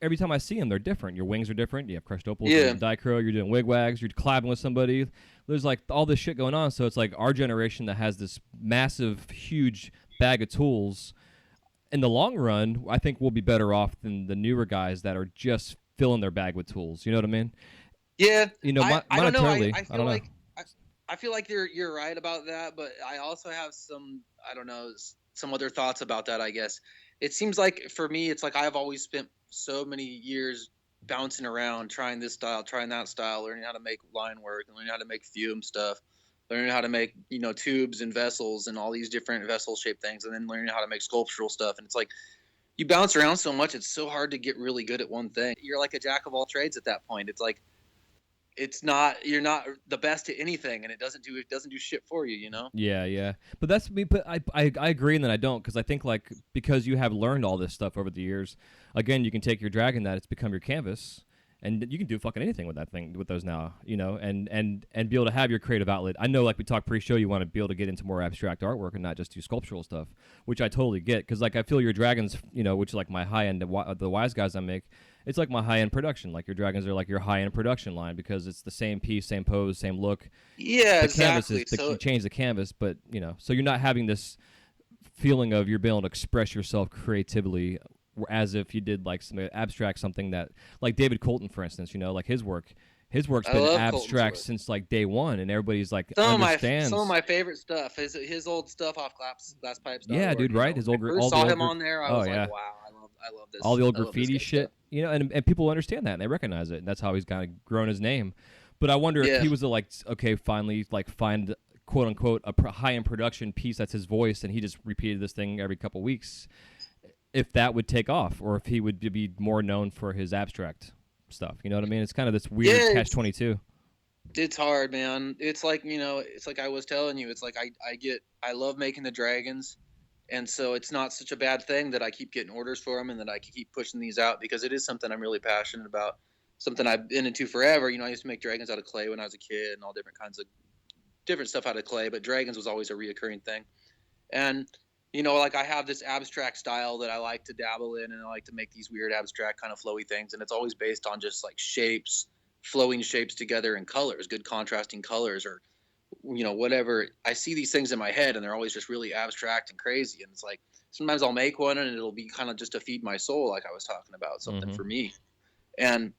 every time I see them, they're different. Your wings are different. You have crushed opals, you have dichro, you're doing wigwags, you're collabing with somebody. There's like all this shit going on. So it's like our generation that has this massive, huge bag of tools. In the long run, I think we'll be better off than the newer guys that are just filling their bag with tools. You know what I mean? Yeah. You know, I don't know. I don't know. I feel like you're right about that, but I also have some other thoughts about that, I guess. It seems like for me, it's like I've always spent so many years bouncing around, trying this style, trying that style, learning how to make line work, learning how to make fume stuff, learning how to make, you know, tubes and vessels and all these different vessel shaped things, and then learning how to make sculptural stuff. And it's like you bounce around so much, it's so hard to get really good at one thing. You're like a jack of all trades at that point. It's like you're not the best at anything, and it doesn't do shit for you, you know? Yeah. But that's me. But I agree, and then I don't, because I think like because you have learned all this stuff over the years, again, you can take your dragon that it's become your canvas, and you can do fucking anything with that thing, with those now, you know, and be able to have your creative outlet. I know, like we talked pre-show, you want to be able to get into more abstract artwork and not just do sculptural stuff, which I totally get, because like I feel your dragons, you know, which is like my high end, the wise guys I make. It's like my high-end production. Like your dragons are like your high-end production line, because it's the same piece, same pose, same look. Yeah, exactly. You change the canvas, but, you know, so you're not having this feeling of you're being able to express yourself creatively as if you did like some abstract something that, like David Colton, for instance, you know, like his work's been abstract since like day one, and everybody's like understands. Some of my favorite stuff is his old stuff off glass pipes. Yeah, dude, right? His old. When I first saw him on there, I was like, wow, I love this. All the old graffiti shit, you know, and people understand that and they recognize it, and that's how he's kind of grown his name. But I wonder if he was like, okay, finally, like find quote unquote a high-end production piece that's his voice, and he just repeated this thing every couple weeks. If that would take off, or if he would be more known for his abstract stuff, you know what I mean? It's kind of this weird catch-22. It's hard, man. It's like, you know, it's like I was telling you, it's like I love making the dragons, and so it's not such a bad thing that I keep getting orders for them and that I can keep pushing these out, because it is something I'm really passionate about, something I've been into forever. You know, I used to make dragons out of clay when I was a kid, and all different kinds of different stuff out of clay, but dragons was always a reoccurring thing. And you know, like I have this abstract style that I like to dabble in, and I like to make these weird abstract kind of flowy things. And it's always based on just like shapes, flowing shapes together, and colors, good contrasting colors, or, you know, whatever. I see these things in my head and they're always just really abstract and crazy. And it's like, sometimes I'll make one and it'll be kind of just to feed my soul, like I was talking about, something for me. And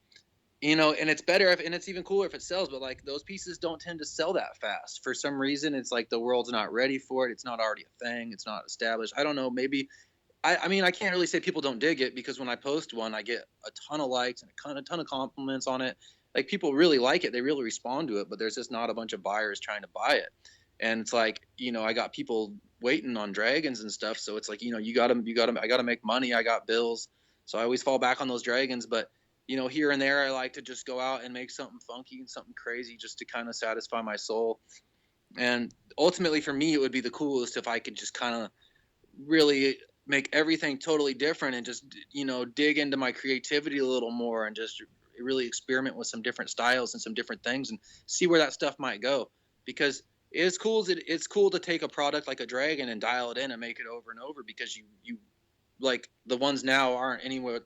and it's better and it's even cooler if it sells, but like those pieces don't tend to sell that fast. For some reason, it's like the world's not ready for it. It's not already a thing. It's not established. I don't know. Maybe, I mean, I can't really say people don't dig it, because when I post one, I get a ton of likes and a ton of compliments on it. Like, people really like it. They really respond to it, but there's just not a bunch of buyers trying to buy it. And it's like, I got people waiting on dragons and stuff. So it's like, I got to make money. I got bills. So I always fall back on those dragons. But here and there, I like to just go out and make something funky and something crazy just to kind of satisfy my soul. And ultimately, for me, it would be the coolest if I could just kind of really make everything totally different and just, dig into my creativity a little more and just really experiment with some different styles and some different things and see where that stuff might go. Because it's cool to take a product like a dragon and dial it in and make it over and over, because you like, the ones now aren't anywhere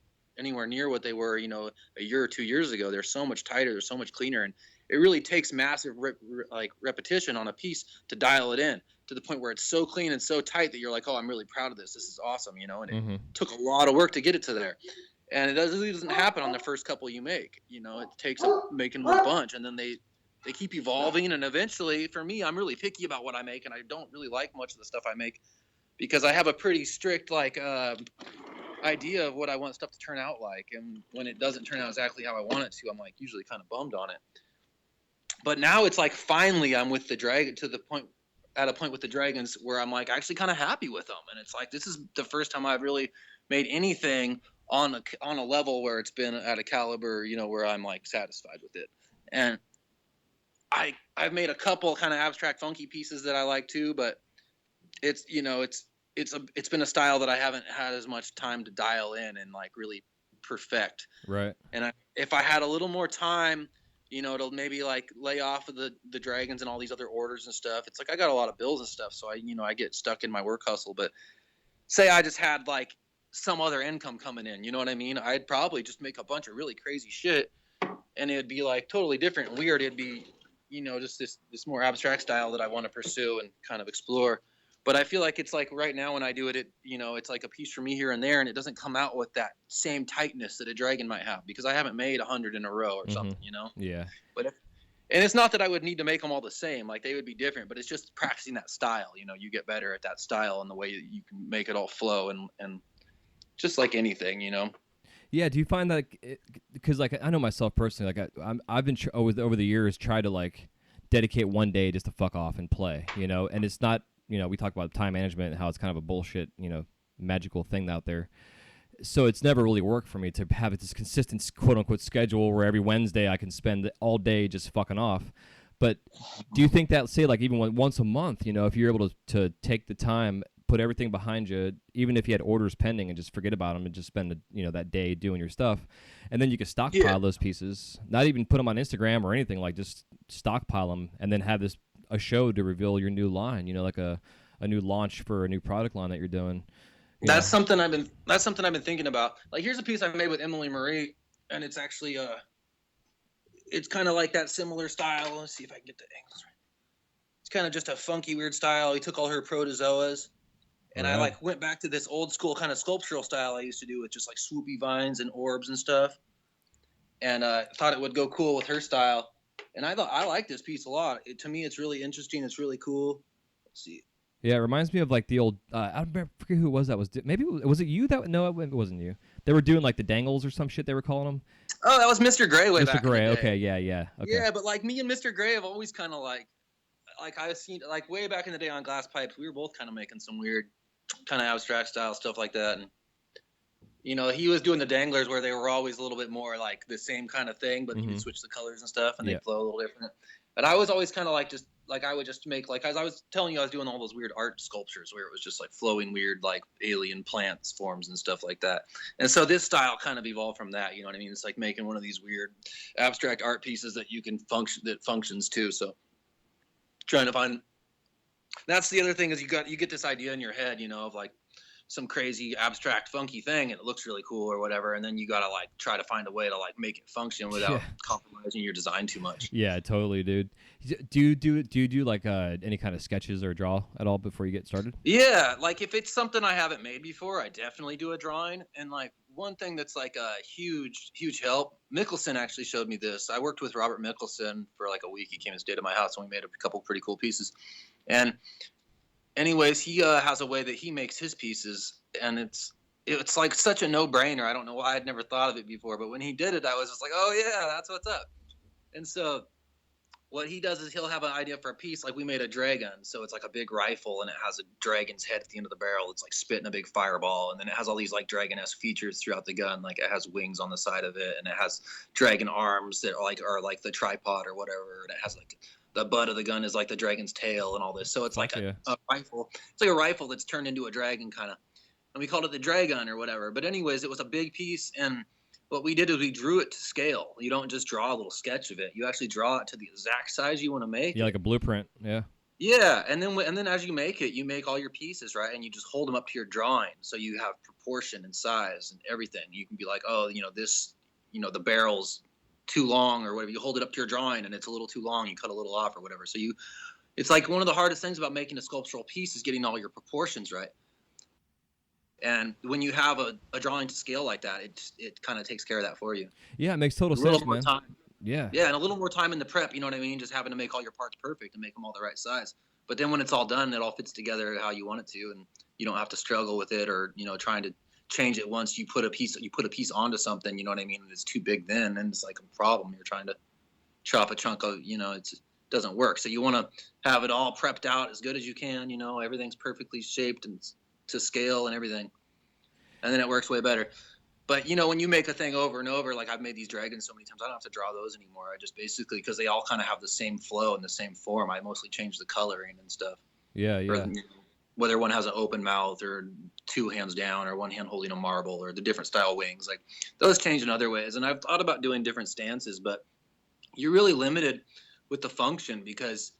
near what they were, a year or 2 years ago. They're so much tighter, they're so much cleaner, and it really takes massive repetition on a piece to dial it in to the point where it's so clean and so tight that you're like, oh, I'm really proud of this. This is awesome, and it took a lot of work to get it to there. And it really doesn't happen on the first couple you make. It takes making a bunch, and then they keep evolving, and eventually, for me, I'm really picky about what I make, and I don't really like much of the stuff I make because I have a pretty strict idea of what I want stuff to turn out like, and when it doesn't turn out exactly how I want it to, I'm like usually kind of bummed on it. But now it's like, finally I'm with the dragon at a point with the dragons where I'm like actually kind of happy with them, and it's like, this is the first time I've really made anything on a level where it's been at a caliber, where I'm like satisfied with it. And I've made a couple kind of abstract funky pieces that I like too, but it's it's been a style that I haven't had as much time to dial in and like really perfect. Right. And if I had a little more time, to maybe like lay off of the dragons and all these other orders and stuff. It's like I got a lot of bills and stuff, so I get stuck in my work hustle. But say I just had like some other income coming in, you know what I mean? I'd probably just make a bunch of really crazy shit, and it'd be like totally different and weird. It'd be, just this more abstract style that I want to pursue and kind of explore. But I feel like it's like right now when I do it, it's like a piece for me here and there, and it doesn't come out with that same tightness that a dragon might have, because I haven't made 100 in a row or something, Yeah. But and it's not that I would need to make them all the same, like they would be different, but it's just practicing that style. You get better at that style and the way that you can make it all flow, and just like anything, Yeah. Do you find that, because like I know myself personally, like I've been over the years tried to like dedicate one day just to fuck off and play, and it's not. We talk about time management and how it's kind of a bullshit, magical thing out there. So it's never really worked for me to have this consistent quote-unquote schedule where every Wednesday I can spend all day just fucking off. But do you think that, say, like even once a month, if you're able to take the time, put everything behind you, even if you had orders pending, and just forget about them and just spend, that day doing your stuff, and then you can stockpile those pieces, not even put them on Instagram or anything, like just stockpile them, and then have a show to reveal your new line, like a new launch for a new product line that you're doing. That's something I've been thinking about. Like, here's a piece I made with Emily Marie, and it's actually it's kind of like that similar style. Let's see if I can get the angles right. It's kind of just a funky, weird style. We took all her protozoas, and I like went back to this old school kind of sculptural style I used to do with just like swoopy vines and orbs and stuff, and thought it would go cool with her style. And I like this piece a lot. To me, it's really interesting. It's really cool. Let's see. Yeah, it reminds me of like the old. I forget who it was that was. Maybe was it you that? No, it wasn't you. They were doing like the dangles or some shit. They were calling them. Oh, that was Mr. Gray way back. Mr. Gray. Okay, yeah. Okay. Yeah, but like me and Mr. Gray have always kind of like I've seen like way back in the day on glass pipes. We were both kind of making some weird, kind of abstract style stuff like that, and he was doing the danglers where they were always a little bit more like the same kind of thing, but you could switch the colors and stuff, and they flow a little different. But I was always kind of like just like I would just make like, as I was telling you, I was doing all those weird art sculptures where it was just like flowing weird like alien plants forms and stuff like that. And so this style kind of evolved from that. You know what I mean? It's like making one of these weird abstract art pieces that you can functions too. So trying to find. That's the other thing is you get this idea in your head, of like some crazy abstract funky thing and it looks really cool or whatever, and then you gotta like try to find a way to like make it function without compromising your design too much. Yeah, totally, dude. Do you do like any kind of sketches or draw at all before you get started? Yeah, like if it's something I haven't made before, I definitely do a drawing. And like one thing that's like a huge help, Mickelson actually showed me this. I worked with Robert Mickelson for like a week. He came and stayed at my house and we made a couple pretty cool pieces. And anyways, he has a way that he makes his pieces, and it's like such a no-brainer. I don't know why I'd never thought of it before, but when he did it, I was just like, oh yeah, that's what's up. And so what he does is he'll have an idea for a piece. Like we made a dragon, so it's like a big rifle, and it has a dragon's head at the end of the barrel. It's like spitting a big fireball, and then it has all these like dragon-esque features throughout the gun. Like it has wings on the side of it, and it has dragon arms that are like the tripod or whatever. And it has like the butt of the gun is like the dragon's tail and all this. So it's like a rifle. It's like a rifle that's turned into a dragon kind of. And we called it the Dragon or whatever. But anyways, it was a big piece, and what we did is we drew it to scale. You don't just draw a little sketch of it. You actually draw it to the exact size you want to make. Yeah, like a blueprint. Yeah. Yeah, and then as you make it, you make all your pieces, right? And you just hold them up to your drawing, so you have proportion and size and everything. You can be like, oh, this, the barrel's too long or whatever. You hold it up to your drawing and it's a little too long. You cut a little off or whatever. So it's like one of the hardest things about making a sculptural piece is getting all your proportions right. And when you have a drawing to scale like that, it kind of takes care of that for you. Yeah, it makes total sense, man. Time. Yeah. Yeah, and a little more time in the prep, you know what I mean? Just having to make all your parts perfect and make them all the right size. But then when it's all done, it all fits together how you want it to, and you don't have to struggle with it or, trying to change it once you put a piece onto something, you know what I mean? And it's too big then, and it's like a problem. You're trying to chop a chunk of, it doesn't work. So you want to have it all prepped out as good as you can, everything's perfectly shaped and to scale and everything. And then it works way better. But, when you make a thing over and over, like I've made these dragons so many times, I don't have to draw those anymore. I just basically, because they all kind of have the same flow and the same form, I mostly change the coloring and stuff. Yeah, yeah. Or, whether one has an open mouth or two hands down or one hand holding a marble or the different style wings, like those change in other ways. And I've thought about doing different stances, but you're really limited with the function because,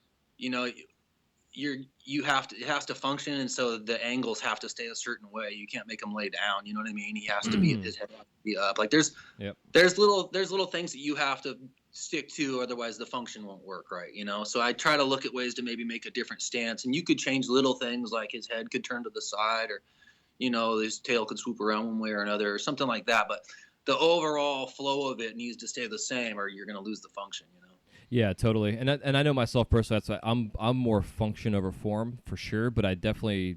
it has to function, and so the angles have to stay a certain way. You can't make them lay down. You know what I mean? He has to be his head has to be up. Like there's little things that you have to stick to, otherwise the function won't work right. So I try to look at ways to maybe make a different stance, and you could change little things like his head could turn to the side, or his tail could swoop around one way or another, or something like that. But the overall flow of it needs to stay the same, or you're going to lose the function. Yeah, totally. And I know myself personally. That's why I'm more function over form for sure. But I definitely,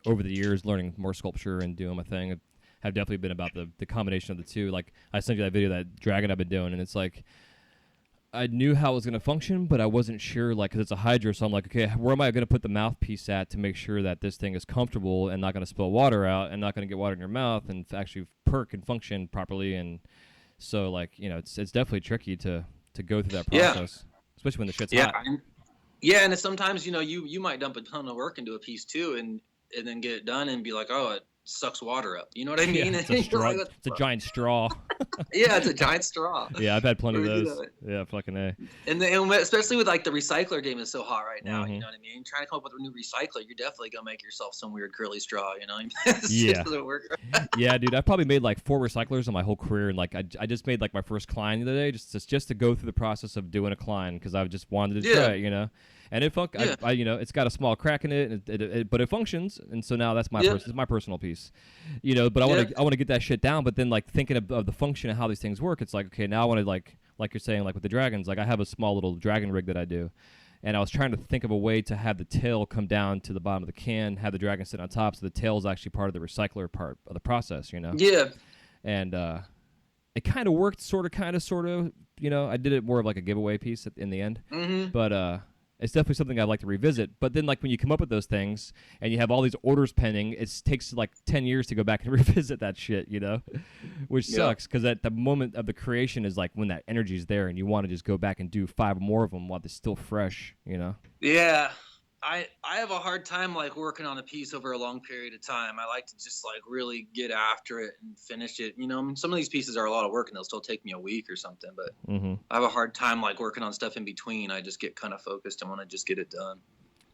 over the years, learning more sculpture and doing my thing, have definitely been about the combination of the two. Like I sent you that video, that dragon I've been doing, and it's like I knew how it was going to function, but I wasn't sure, like, because it's a hydra. So I'm like, okay, where am I going to put the mouthpiece at to make sure that this thing is comfortable and not going to spill water out and not going to get water in your mouth and actually perk and function properly. And so, like, it's definitely tricky to go through that process, especially when the shit's hot. Yeah, and sometimes, you might dump a ton of work into a piece too, and then get it done and be like, oh, it sucks water up. You know what I mean? Yeah, it's a giant straw. Yeah, it's a giant straw. Yeah, I've had plenty of those. Yeah, fucking A. And especially with like the recycler game is so hot right now. You know what I mean? Trying to come up with a new recycler, you're definitely gonna make yourself some weird curly straw. Yeah. Doesn't work. Yeah, dude. I probably made like 4 recyclers in my whole career, and like I just made like my first Klein the other day, just to go through the process of doing a Klein because I just wanted to try it, And it it's got a small crack in it, but it functions, and so now that's my personal piece, But I want to get that shit down. But then like thinking of the function of how these things work, it's like, okay, now I want to like you're saying, like with the dragons, like I have a small little dragon rig that I do, and I was trying to think of a way to have the tail come down to the bottom of the can, have the dragon sit on top, so the tail is actually part of the recycler part of the process, Yeah. And it kind of worked, sort of. I did it more of like a giveaway piece in the end, but it's definitely something I'd like to revisit. But then, like, when you come up with those things and you have all these orders pending, it takes like 10 years to go back and revisit that shit, which sucks because at the moment of the creation is like when that energy is there and you want to just go back and do 5 more of them while they're still fresh, Yeah. I have a hard time like working on a piece over a long period of time. I like to just like really get after it and finish it. Some of these pieces are a lot of work and they'll still take me a week or something, but I have a hard time like working on stuff in between. I just get kind of focused and want to just get it done.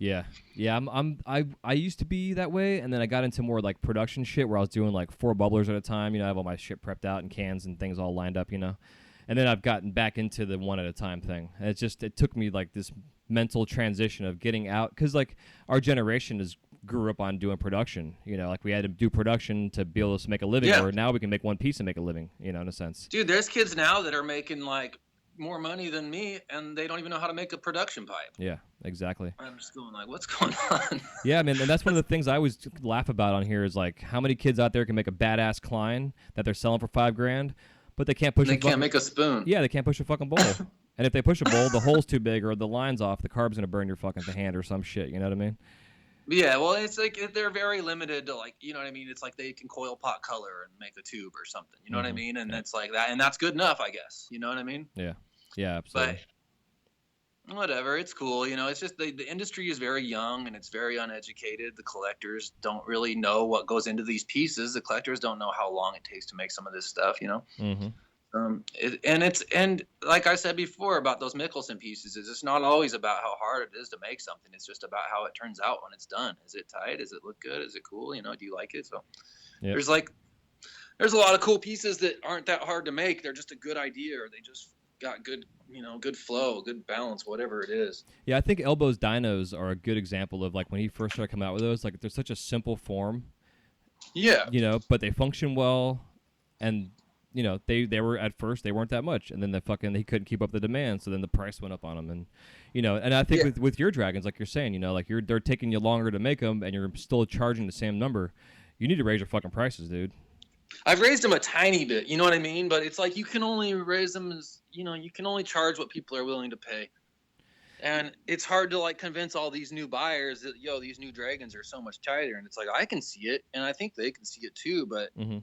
Yeah, yeah. I used to be that way, and then I got into more like production shit where I was doing like 4 bubblers at a time. I have all my shit prepped out in cans and things all lined up. And then I've gotten back into the one at a time thing. And it took me like this mental transition of getting out, because like our generation grew up on doing production. Like we had to do production to be able to make a living. Yeah. Or now we can make one piece and make a living. In a sense. Dude, there's kids now that are making like more money than me, and they don't even know how to make a production pipe. Yeah, exactly. I'm just going like, what's going on? Yeah, man, and that's one of the things I always laugh about on here is like how many kids out there can make a badass Klein that they're selling for $5,000, but they can't push. They can't make a spoon. Yeah, they can't push a fucking bowl. And if they push a bowl, the hole's too big or the line's off, the carb's gonna burn your fucking hand or some shit. You know what I mean? Yeah, well, it's like they're very limited to like, you know what I mean? It's like they can coil pot color and make a tube or something. You know what I mean? And it's like that, and that's good enough, I guess. You know what I mean? Yeah, yeah, absolutely. But whatever, it's cool. It's just the industry is very young and it's very uneducated. The collectors don't really know what goes into these pieces. The collectors don't know how long it takes to make some of this stuff. Mm-hmm. And like I said before about those Mickelson pieces, it's not always about how hard it is to make something. It's just about how it turns out when it's done. Is it tight? Does it look good? Is it cool? Do you like it? So yep. There's a lot of cool pieces that aren't that hard to make. They're just a good idea, or they just got good, good flow, good balance, whatever it is. Yeah, I think Elbow's Dinos are a good example of like when he first started coming out with those. Like they're such a simple form. Yeah. But they function well, and they were at first they weren't that much, and then they couldn't keep up the demand, so then the price went up on them, and and I think with your dragons, like you're saying, like they're taking you longer to make them, and you're still charging the same number. You need to raise your fucking prices, dude. I've raised them a tiny bit, you know what I mean? But it's like you can only raise them as you can only charge what people are willing to pay, and it's hard to like convince all these new buyers that these new dragons are so much tighter, and it's like I can see it, and I think they can see it too, but. Mm-hmm.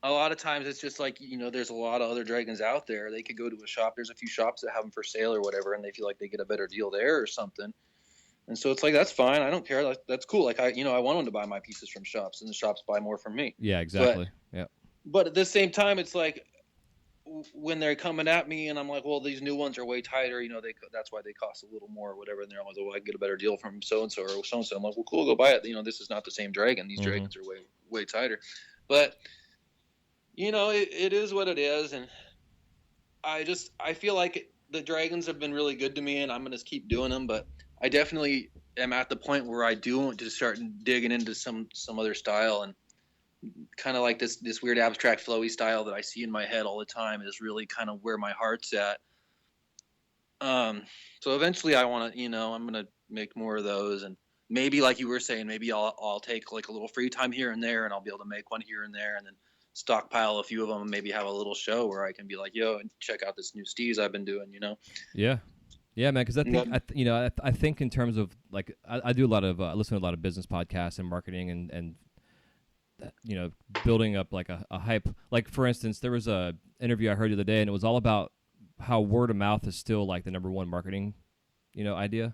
A lot of times it's just like, there's a lot of other dragons out there. They could go to a shop. There's a few shops that have them for sale or whatever, and they feel like they get a better deal there or something. And so it's like, that's fine. I don't care. That's cool. Like I want them to buy my pieces from shops, and the shops buy more from me. Yeah, exactly. But at the same time, it's like when they're coming at me and I'm like, well, these new ones are way tighter. That's why they cost a little more or whatever. And they're like, well, I can get a better deal from so-and-so or so-and-so. I'm like, well, cool, go buy it. This is not the same dragon. These dragons are way, way tighter. But it is what it is, and I feel like the dragons have been really good to me, and I'm gonna keep doing them. But I definitely am at the point where I do want to start digging into some other style, and kind of like this weird abstract flowy style that I see in my head all the time is really kind of where my heart's at. So eventually I want to, I'm gonna make more of those, and maybe like you were saying, maybe I'll take like a little free time here and there, and I'll be able to make one here and there, and then stockpile a few of them and maybe have a little show where I can be like, yo, check out this new Steez I've been doing, Yeah, man, because I think I think in terms of like I do a lot of listen to a lot of business podcasts and marketing and building up like a hype. Like for instance, there was a interview I heard the other day, and it was all about how word of mouth is still like the number one marketing idea,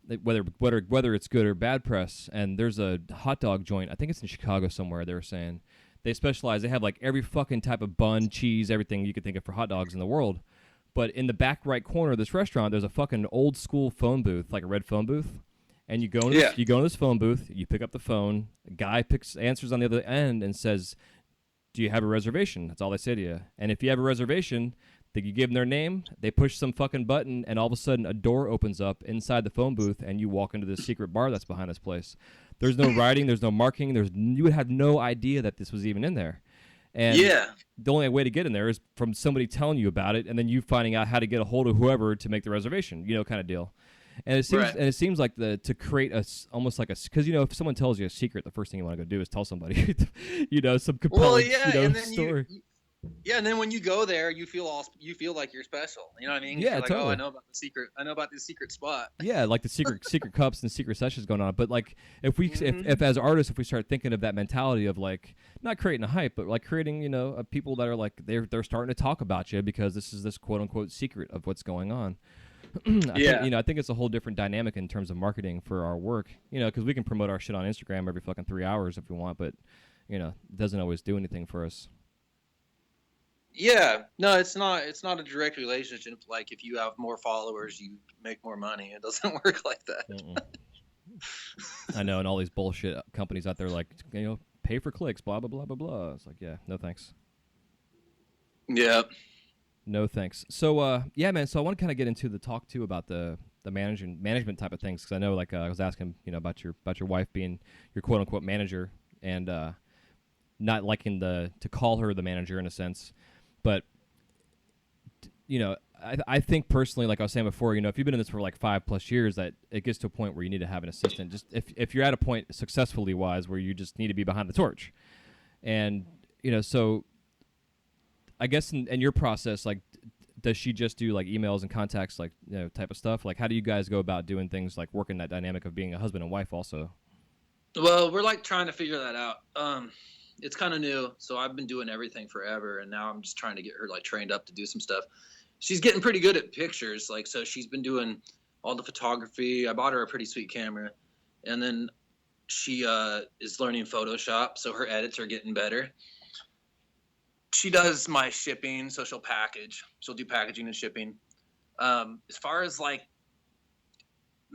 like whether it's good or bad press. And there's a hot dog joint, I think it's in Chicago somewhere, they were saying they specialize. They have like every fucking type of bun, cheese, everything you could think of for hot dogs in the world. But in the back right corner of this restaurant, there's a fucking old school phone booth, like a red phone booth. And you go in this phone booth, you pick up the phone, a guy answers on the other end and says, "Do you have a reservation?" That's all they say to you. And if you have a reservation, you give them their name, they push some fucking button, and all of a sudden a door opens up inside the phone booth, and you walk into this secret bar that's behind this place. There's no writing, there's no marking, you would have no idea that this was even in there. And the only way to get in there is from somebody telling you about it, and then you finding out how to get a hold of whoever to make the reservation, kind of deal. And it seems like to create almost like because if someone tells you a secret, the first thing you want to go do is tell somebody, some compelling story. And then when you go there, you feel like you're special. You know what I mean? Yeah, like, totally. Oh, I know about this secret spot. Yeah, like the secret cups and secret sessions going on. But like if as artists, if we start thinking of that mentality of like not creating a hype, but like creating people that are like they're starting to talk about you because this is this quote unquote secret of what's going on. I think it's a whole different dynamic in terms of marketing for our work. Because we can promote our shit on Instagram every fucking 3 hours if we want, but it doesn't always do anything for us. Yeah, no, it's not a direct relationship. Like if you have more followers, you make more money. It doesn't work like that. I know, and all these bullshit companies out there, like, pay for clicks, blah blah blah blah blah. It's like, yeah, no thanks. Yeah. No thanks. So, yeah, man. So I want to kind of get into the talk too about the management type of things, because I know, like, I was asking, about your wife being your quote unquote manager, and not liking to call her the manager in a sense, but I think personally, like I was saying before, if you've been in this for like 5+ years, that it gets to a point where you need to have an assistant. Just if you're at a point successfully wise where you just need to be behind the torch, and so I guess in your process, like, does she just do like emails and contacts, like, type of stuff? Like, how do you guys go about doing things, like working that dynamic of being a husband and wife also? Well, we're like trying to figure that out. It's kind of new, so I've been doing everything forever, and now I'm just trying to get her like trained up to do some stuff. She's getting pretty good at pictures, like, so she's been doing all the photography. I bought her a pretty sweet camera, and then she is learning Photoshop, so her edits are getting better. She does my shipping, so she'll do packaging and shipping. As far as like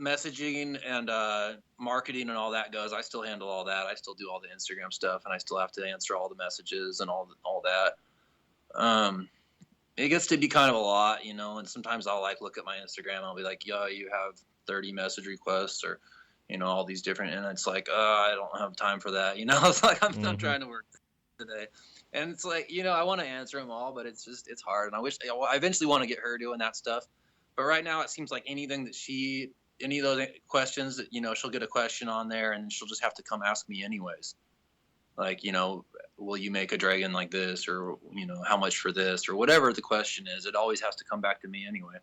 messaging and marketing and all that goes, I still handle all that. I still do all the Instagram stuff, and I still have to answer all the messages and all that. It gets to be kind of a lot, and sometimes I'll like look at my Instagram and I'll be like, yeah, you have 30 message requests, or all these different, and it's like, I don't have time for that. It's like I'm trying to work today. And it's like, I want to answer them all, but it's hard. And I eventually want to get her doing that stuff. But right now it seems like any of those questions that, she'll get a question on there and she'll just have to come ask me anyways. Like, will you make a dragon like this, or, how much for this, or whatever the question is, it always has to come back to me anyway.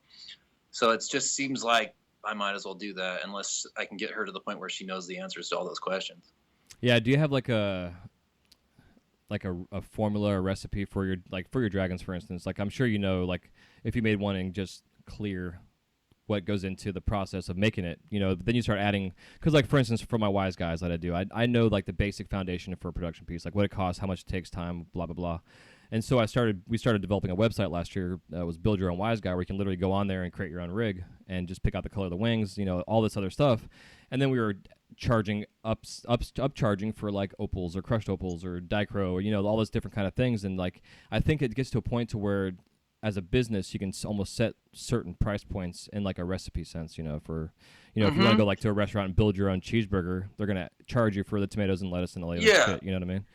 So it just seems like I might as well do that unless I can get her to the point where she knows the answers to all those questions. Yeah. Do you have like a formula or recipe for your dragons, for instance? Like, I'm sure like if you made one and just clear what goes into the process of making it, then you start adding, because like, for instance, for my wise guys that I do, I know like the basic foundation for a production piece, like what it costs, how much it takes, time, blah blah blah. And so we started developing a website last year. It was Build Your Own Wise Guy, where you can literally go on there and create your own rig and just pick out the color of the wings, all this other stuff. And then we were charging upcharging for like opals or crushed opals or dichro, or all those different kind of things. And like, I think it gets to a point to where as a business you can almost set certain price points in like a recipe sense, for if you want to go like to a restaurant and build your own cheeseburger, they're gonna charge you for the tomatoes and lettuce and all that shit, you know what I mean?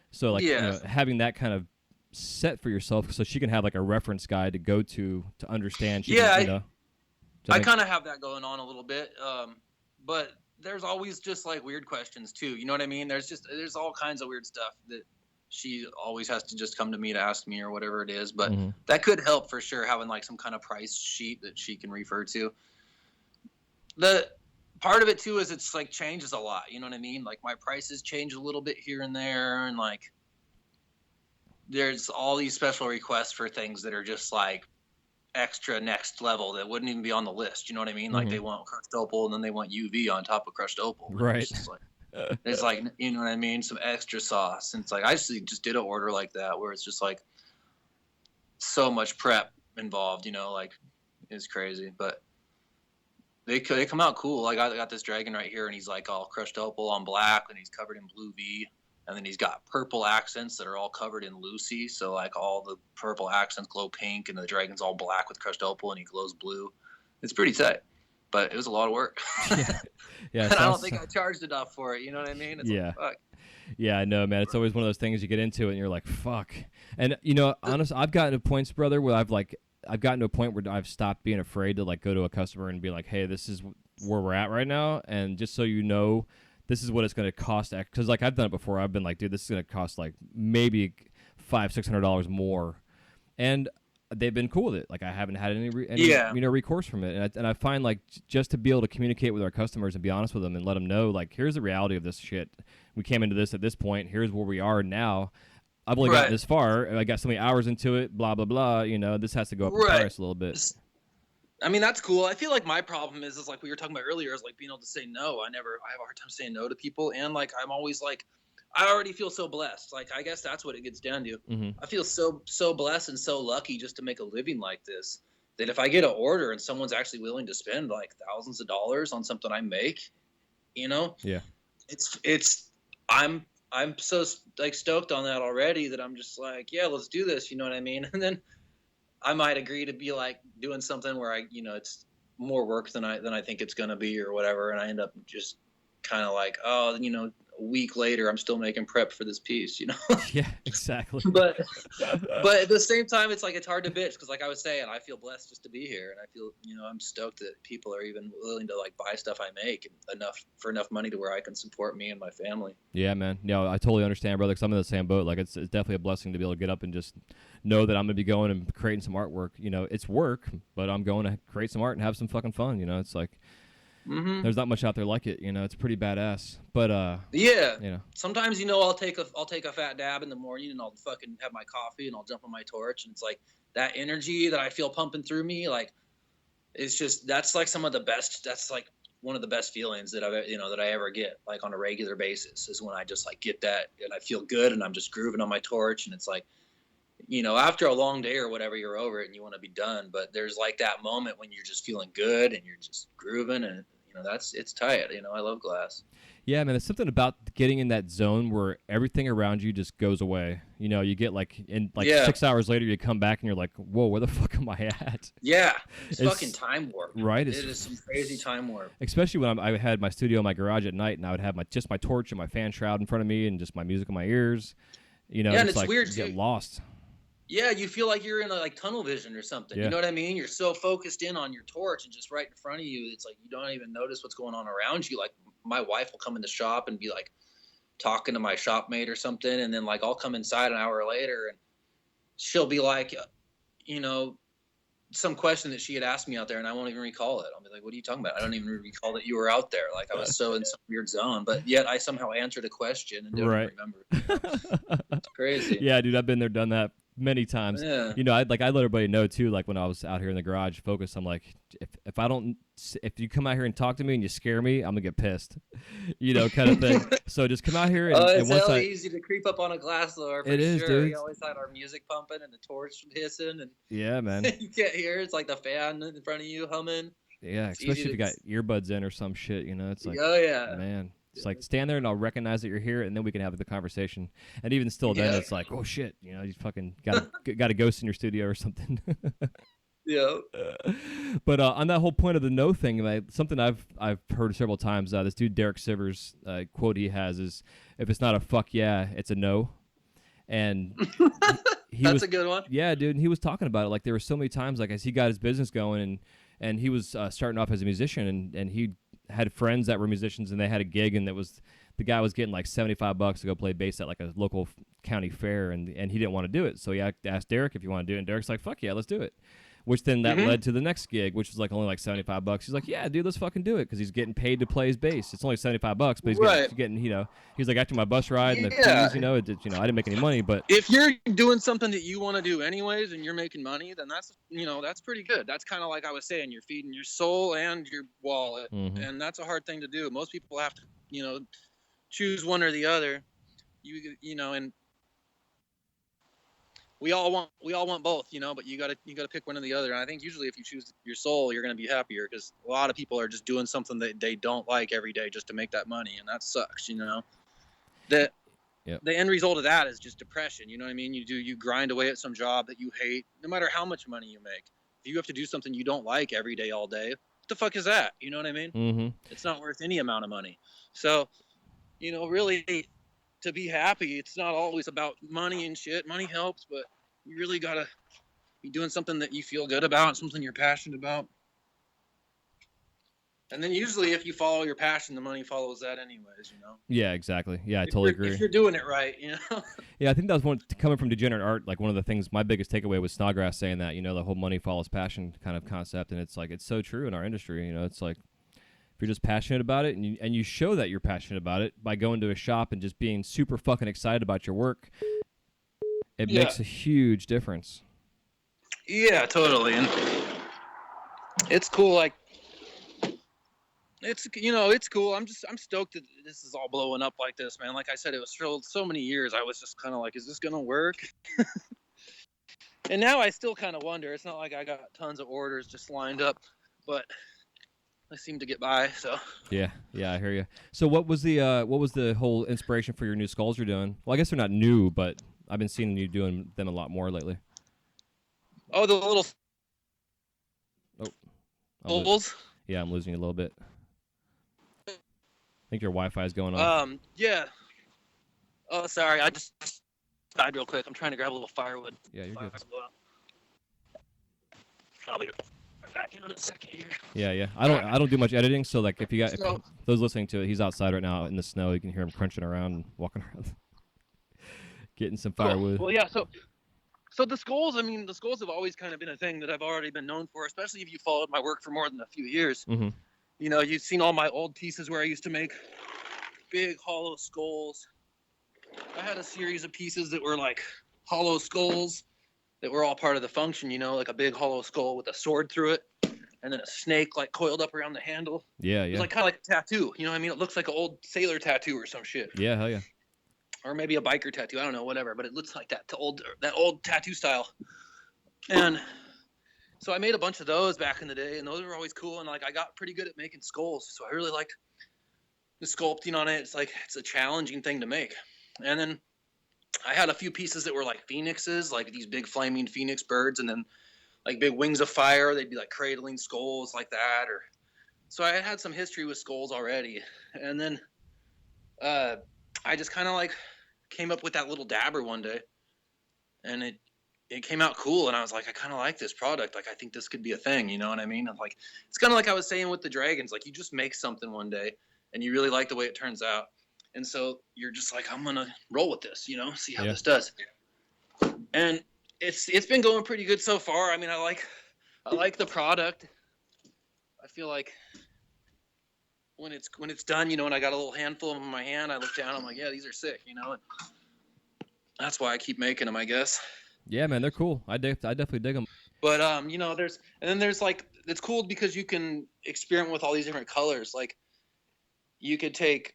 So like, having that kind of set for yourself so she can have like a reference guide to go to understand. I kind of have that going on a little bit, but there's always just like weird questions too, you know what I mean? There's all kinds of weird stuff that she always has to just come to me to ask me, or whatever it is, but that could help for sure, having like some kind of price sheet that she can refer to. The part of it too is it's like changes a lot, you know what I mean? Like my prices change a little bit here and there, and like there's all these special requests for things that are just like extra next level that wouldn't even be on the list, you know what I mean? Like they want crushed opal, and then they want UV on top of crushed opal, right? It's just like, it's like, you know what I mean, some extra sauce. And it's like, I actually just did an order like that where it's just like so much prep involved, like it's crazy, but they come out cool. Like I got this dragon right here, and he's like all crushed opal on black, and he's covered in blue V. And then he's got purple accents that are all covered in Lucy. So like all the purple accents glow pink, and the dragon's all black with crushed opal, and he glows blue. It's pretty tight, but it was a lot of work. Yeah. And I don't think I charged enough for it. You know what I mean? It's like, fuck. Yeah, I know, man. It's always one of those things you get into it and you're like, fuck. And honestly, I've gotten to points, brother, where I've gotten to a point where I've stopped being afraid to like go to a customer and be like, hey, this is where we're at right now, and just so you know, this is what it's going to cost. Because like I've done it before. I've been like, dude, this is going to cost like maybe $500-$600 more, and they've been cool with it. Like I haven't had any recourse from it. And I find like just to be able to communicate with our customers and be honest with them and let them know, like, here's the reality of this shit. We came into this at this point. Here's where we are now. I've only gotten this far. I got so many hours into it. Blah blah blah. This has to go up in price a little bit. I mean, that's cool. I feel like my problem is like we were talking about earlier, is like being able to say no. I have a hard time saying no to people. And like, I'm always like, I already feel so blessed. Like, I guess that's what it gets down to. I feel so blessed and so lucky just to make a living like this, that if I get an order and someone's actually willing to spend like thousands of dollars on something I make, Yeah. I'm so like stoked on that already that I'm just like, yeah, let's do this. You know what I mean? And then I might agree to be like doing something where it's more work than I think it's going to be or whatever. And I end up just kind of like, oh, a week later, I'm still making prep for this piece, Yeah, exactly. But at the same time, it's like, it's hard to bitch. Cause like I was saying, I feel blessed just to be here. And I feel, I'm stoked that people are even willing to like buy stuff I make for enough money to where I can support me and my family. Yeah, man. No, I totally understand, brother, because I'm in the same boat. Like, it's definitely a blessing to be able to get up and just know that I'm going to be going and creating some artwork. It's work, but I'm going to create some art and have some fucking fun. It's like, there's not much out there like it. It's pretty badass. But yeah. Sometimes I'll take a fat dab in the morning and I'll fucking have my coffee and I'll jump on my torch and it's like that energy that I feel pumping through me. Like, it's just, that's like some of the best. That's like one of the best feelings that that I ever get, like on a regular basis, is when I just like get that and I feel good and I'm just grooving on my torch and it's like, after a long day or whatever, you're over it and you want to be done. But there's like that moment when you're just feeling good and you're just grooving and it's tight. I love glass. Yeah, man, there's something about getting in that zone where everything around you just goes away. You get like 6 hours later, you come back and you're like, whoa, where the fuck am I at? Yeah, it's fucking time warp. Right? It is some crazy time warp. Especially when I had my studio in my garage at night and I would have just my torch and my fan shroud in front of me and just my music in my ears. Yeah, and it's like, weird you too. Get lost. Yeah, you feel like you're in like tunnel vision or something. Yeah. You know what I mean? You're so focused in on your torch and just right in front of you. It's like you don't even notice what's going on around you. Like my wife will come in the shop and be like talking to my shopmate or something. And then like I'll come inside an hour later and she'll be like, some question that she had asked me out there and I won't even recall it. I'll be like, what are you talking about? I don't even recall that you were out there. Like I was so in some weird zone, but yet I somehow answered a question and don't remember. It's crazy. Yeah, dude, I've been there, done that many times. Yeah. I let everybody know too, like when I was out here in the garage focused, I'm like, if you come out here and talk to me and you scare me, I'm gonna get pissed, kind of thing. So just come out here and it's hell easy to creep up on a glass door. For it is, sure. Dude. We always had our music pumping and the torch hissing and yeah, man. You can't hear. It's like the fan in front of you humming. Yeah, especially if you got earbuds in or some shit, it's like, oh yeah, man. It's like stand there and I'll recognize that you're here, and then we can have the conversation. And even still, then it's like, oh shit, you fucking got a ghost in your studio or something. Yeah. But on that whole point of the no thing, something I've heard several times. This dude Derek Sivers quote he has is, "If it's not a fuck yeah, it's a no." And that's a good one. Yeah, dude. And he was talking about it like there were so many times like as he got his business going and he was starting off as a musician and he had friends that were musicians and they had a gig and the guy was getting like $75 to go play bass at like a local county fair and he didn't want to do it. So he asked Derek if you want to do it, and Derek's like, fuck yeah, let's do it. Which then that led to the next gig, which was like only like $75. He's like, yeah, dude, let's fucking do it, because he's getting paid to play his bass. It's only $75, but he's getting he's like, after my bus ride and the fees, I didn't make any money, but if you're doing something that you want to do anyways and you're making money, then that's pretty good. That's kind of like I was saying, you're feeding your soul and your wallet, and that's a hard thing to do. Most people have to choose one or the other. And we all want both, but you gotta pick one or the other. And I think usually if you choose your soul, you're gonna be happier, because a lot of people are just doing something that they don't like every day just to make that money, and that sucks. The end result of that is just depression. You know what I mean? You grind away at some job that you hate, no matter how much money you make. If you have to do something you don't like every day, all day, what the fuck is that? You know what I mean? Mm-hmm. It's not worth any amount of money. So, really, to be happy, it's not always about money and shit. Money helps, but you really gotta be doing something that you feel good about, something you're passionate about. And then usually if you follow your passion, the money follows that anyways, Yeah, exactly. Yeah, I totally agree. If you're doing it right, Yeah, I think that was coming from Degenerate Art, like one of the things, my biggest takeaway was Snodgrass saying that, the whole money follows passion kind of concept, and it's like, it's so true in our industry, it's like, if you're just passionate about it, and you show that you're passionate about it by going to a shop and just being super fucking excited about your work, it makes a huge difference. Yeah, totally. And it's cool. Like, it's cool. I'm stoked that this is all blowing up like this, man. Like I said, it was for so many years. I was just kind of like, is this gonna work? And now I still kind of wonder. It's not like I got tons of orders just lined up, but I seem to get by. So Yeah, I hear you. So what was the whole inspiration for your new skulls you're doing? Well, I guess they're not new, but I've been seeing you doing them a lot more lately. the little Oh, skulls. I'm losing you a little bit. I think your Wi-Fi is going off. Yeah. Oh, sorry. I just died real quick. I'm trying to grab a little firewood. Yeah, you're good. I'll be back in a second here. Yeah. I don't do much editing, so like if those listening to it, he's outside right now in the snow. You can hear him crunching around and walking around, getting some firewood. Cool. Well, yeah. So the skulls. I mean, the skulls have always kind of been a thing that I've already been known for, especially if you followed my work for more than a few years. Mm-hmm. You know, you've seen all my old pieces where I used to make big hollow skulls. I had a series of pieces that were like hollow skulls that were all part of the function, you know, like a big hollow skull with a sword through it, and then a snake like coiled up around the handle. Yeah. It's like kind of like a tattoo, you know what I mean? It looks like an old sailor tattoo or some shit. Yeah, hell yeah. Or maybe a biker tattoo, I don't know, whatever, but it looks like that old tattoo style. And so I made a bunch of those back in the day, and those were always cool, and like I got pretty good at making skulls, so I really liked the sculpting on it. It's like it's a challenging thing to make. And then I had a few pieces that were like phoenixes, like these big flaming phoenix birds, and then like big wings of fire. They'd be like cradling skulls like that. Or so I had some history with skulls already. And then I just kind of like came up with that little dabber one day, and it came out cool. And I was like, I kind of like this product. Like, I think this could be a thing. You know what I mean? I'm like, it's kind of like I was saying with the dragons. Like, you just make something one day, and you really like the way it turns out. And so you're just like, I'm gonna roll with this, you know, see how this does. And it's been going pretty good so far. I mean, I like the product. I feel like when it's done, you know, and I got a little handful of them in my hand, I look down, I'm like, yeah, these are sick, you know. And that's why I keep making them, I guess. Yeah, man, they're cool. I definitely dig them. But you know, there's like, it's cool because you can experiment with all these different colors. Like, you could take,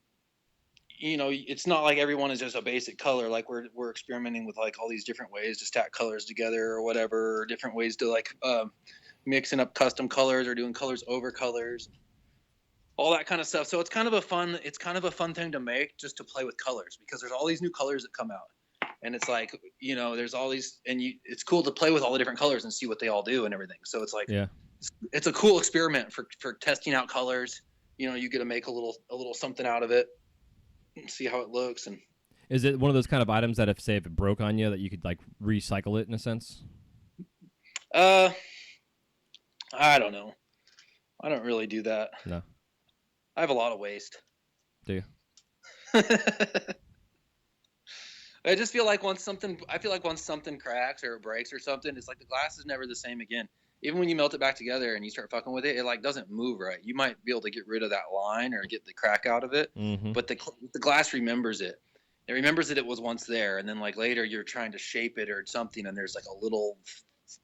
you know, it's not like everyone is just a basic color. Like we're experimenting with like all these different ways to stack colors together or whatever, or different ways to like mixing up custom colors or doing colors over colors, all that kind of stuff. So it's kind of a fun thing to make, just to play with colors, because there's all these new colors that come out, and it's like, you know, there's all these, and it's cool to play with all the different colors and see what they all do and everything. So it's like, yeah, it's a cool experiment for testing out colors. You know, you get to make a little something out of it. See how it looks. And is it one of those kind of items that if it broke on you, that you could like recycle it in a sense? I don't know. I don't really do that. No. I have a lot of waste. Do you? I just feel like once something cracks or breaks or something, it's like the glass is never the same again. Even when you melt it back together and you start fucking with it, it like doesn't move right. You might be able to get rid of that line or get the crack out of it, but the glass remembers it. It remembers that it was once there, and then like later you're trying to shape it or something, and there's like a little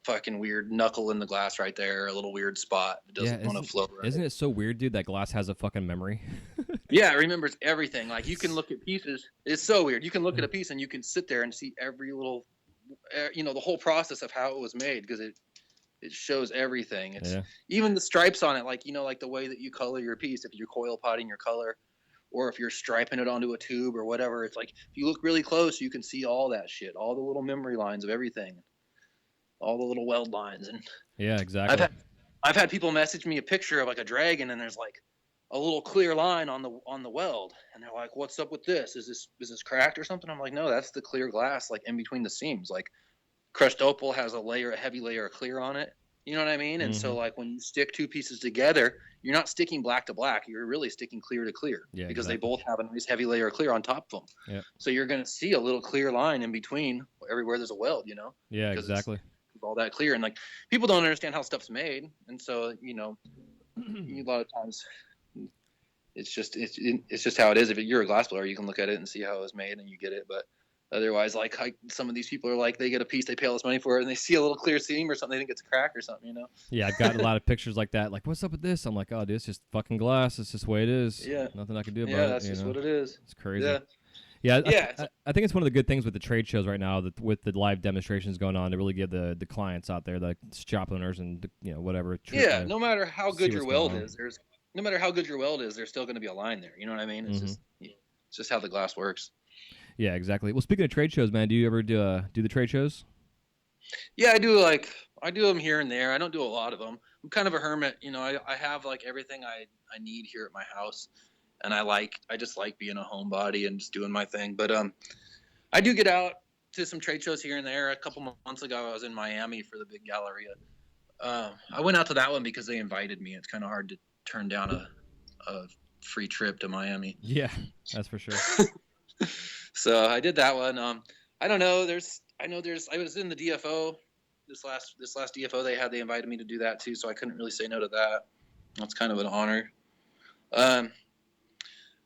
fucking weird knuckle in the glass right there, a little weird spot. It doesn't want to flow right. Isn't it so weird, dude, that glass has a fucking memory? Yeah, it remembers everything. Like you can look at pieces. It's so weird. You can look at a piece and you can sit there and see every little, you know, the whole process of how it was made, because it shows everything. It's even the stripes on it, like, you know, like the way that you color your piece, if you're coil potting your color or if you're striping it onto a tube or whatever. It's like, if you look really close, you can see all that shit, all the little memory lines of everything, all the little weld lines. And yeah, exactly. I've had people message me a picture of like a dragon, and there's like a little clear line on the weld, and they're like, what's up with this? Is this cracked or something? I'm like, no, that's the clear glass, like in between the seams. Like crushed opal has a heavy layer of clear on it. You know what I mean? And so like when you stick two pieces together, you're not sticking black to black. You're really sticking clear to clear, because they both have a nice heavy layer of clear on top of them. Yep. So you're going to see a little clear line in between everywhere there's a weld, you know? Yeah, exactly. All that clear. And like people don't understand how stuff's made. And so, you know, a lot of times it's just how it is. If you're a glassblower, you can look at it and see how it was made and you get it. But otherwise, like some of these people are like, they get a piece, they pay all this money for it, and they see a little clear seam or something, they think it's a crack or something, you know? Yeah, I've got a lot of pictures like that. Like, what's up with this? I'm like, oh, dude, it's just fucking glass. It's just the way it is. Yeah. Nothing I can do about it. Yeah, that's just what it is. It's crazy. Yeah. Yeah, I think it's one of the good things with the trade shows right now, that with the live demonstrations going on, to really give the clients out there, the shop owners and, you know, whatever. Yeah, no matter how good your weld is, no matter how good your weld is, there's still going to be a line there. You know what I mean? It's just how the glass works. Yeah, exactly. Well, speaking of trade shows, man, do you ever do the trade shows? Yeah, I do them here and there. I don't do a lot of them. I'm kind of a hermit. You know, I have like everything I need here at my house, and I just like being a homebody and just doing my thing. But I do get out to some trade shows here and there. A couple months ago, I was in Miami for the big Galleria. I went out to that one because they invited me. It's kind of hard to turn down a free trip to Miami. Yeah, that's for sure. So I did that one. I don't know. I was in the DFO this last DFO they invited me to do that too. So I couldn't really say no to that. That's kind of an honor.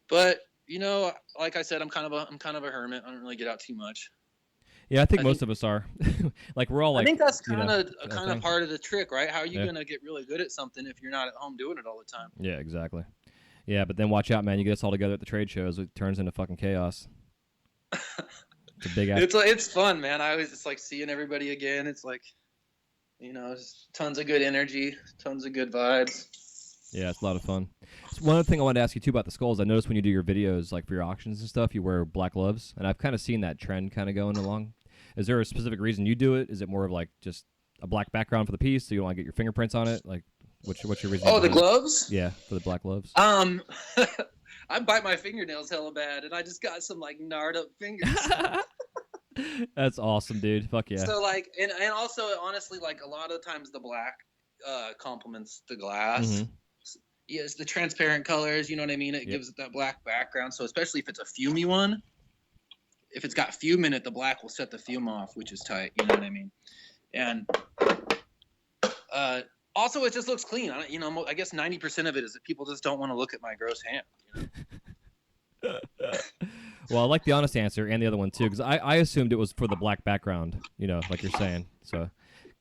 But you know, like I said, I'm kind of a hermit. I don't really get out too much. Yeah, I think most of us are. Like we're all like. I think that's kind of part of the trick, right? How are you gonna get really good at something if you're not at home doing it all the time? Yeah, exactly. Yeah, but then watch out, man. You get us all together at the trade shows, it turns into fucking chaos. It's a big ass. It's fun, man. I was just like seeing everybody again. It's like, you know, just tons of good energy, tons of good vibes. Yeah, it's a lot of fun. So one other thing I wanted to ask you too about the skulls. I noticed when you do your videos, like for your auctions and stuff, you wear black gloves, and I've kind of seen that trend kind of going along. Is there a specific reason you do it? Is it more of like just a black background for the piece, so you don't want to get your fingerprints on it? Like, what's your reason? Oh, the gloves? Yeah, for the black gloves. I bite my fingernails hella bad, and I just got some like gnarled up fingers. That's awesome, dude. Fuck yeah. So like, and also honestly, like a lot of times the black complements the glass. Mm-hmm. Yes, the transparent colors. You know what I mean? It gives it that black background. So especially if it's a fumey one, if it's got fume in it, the black will set the fume off, which is tight. You know what I mean? And also, it just looks clean. I guess 90% of it is that people just don't want to look at my gross hand. You know? Well, I like the honest answer and the other one too, because I assumed it was for the black background. You know, like you're saying. So,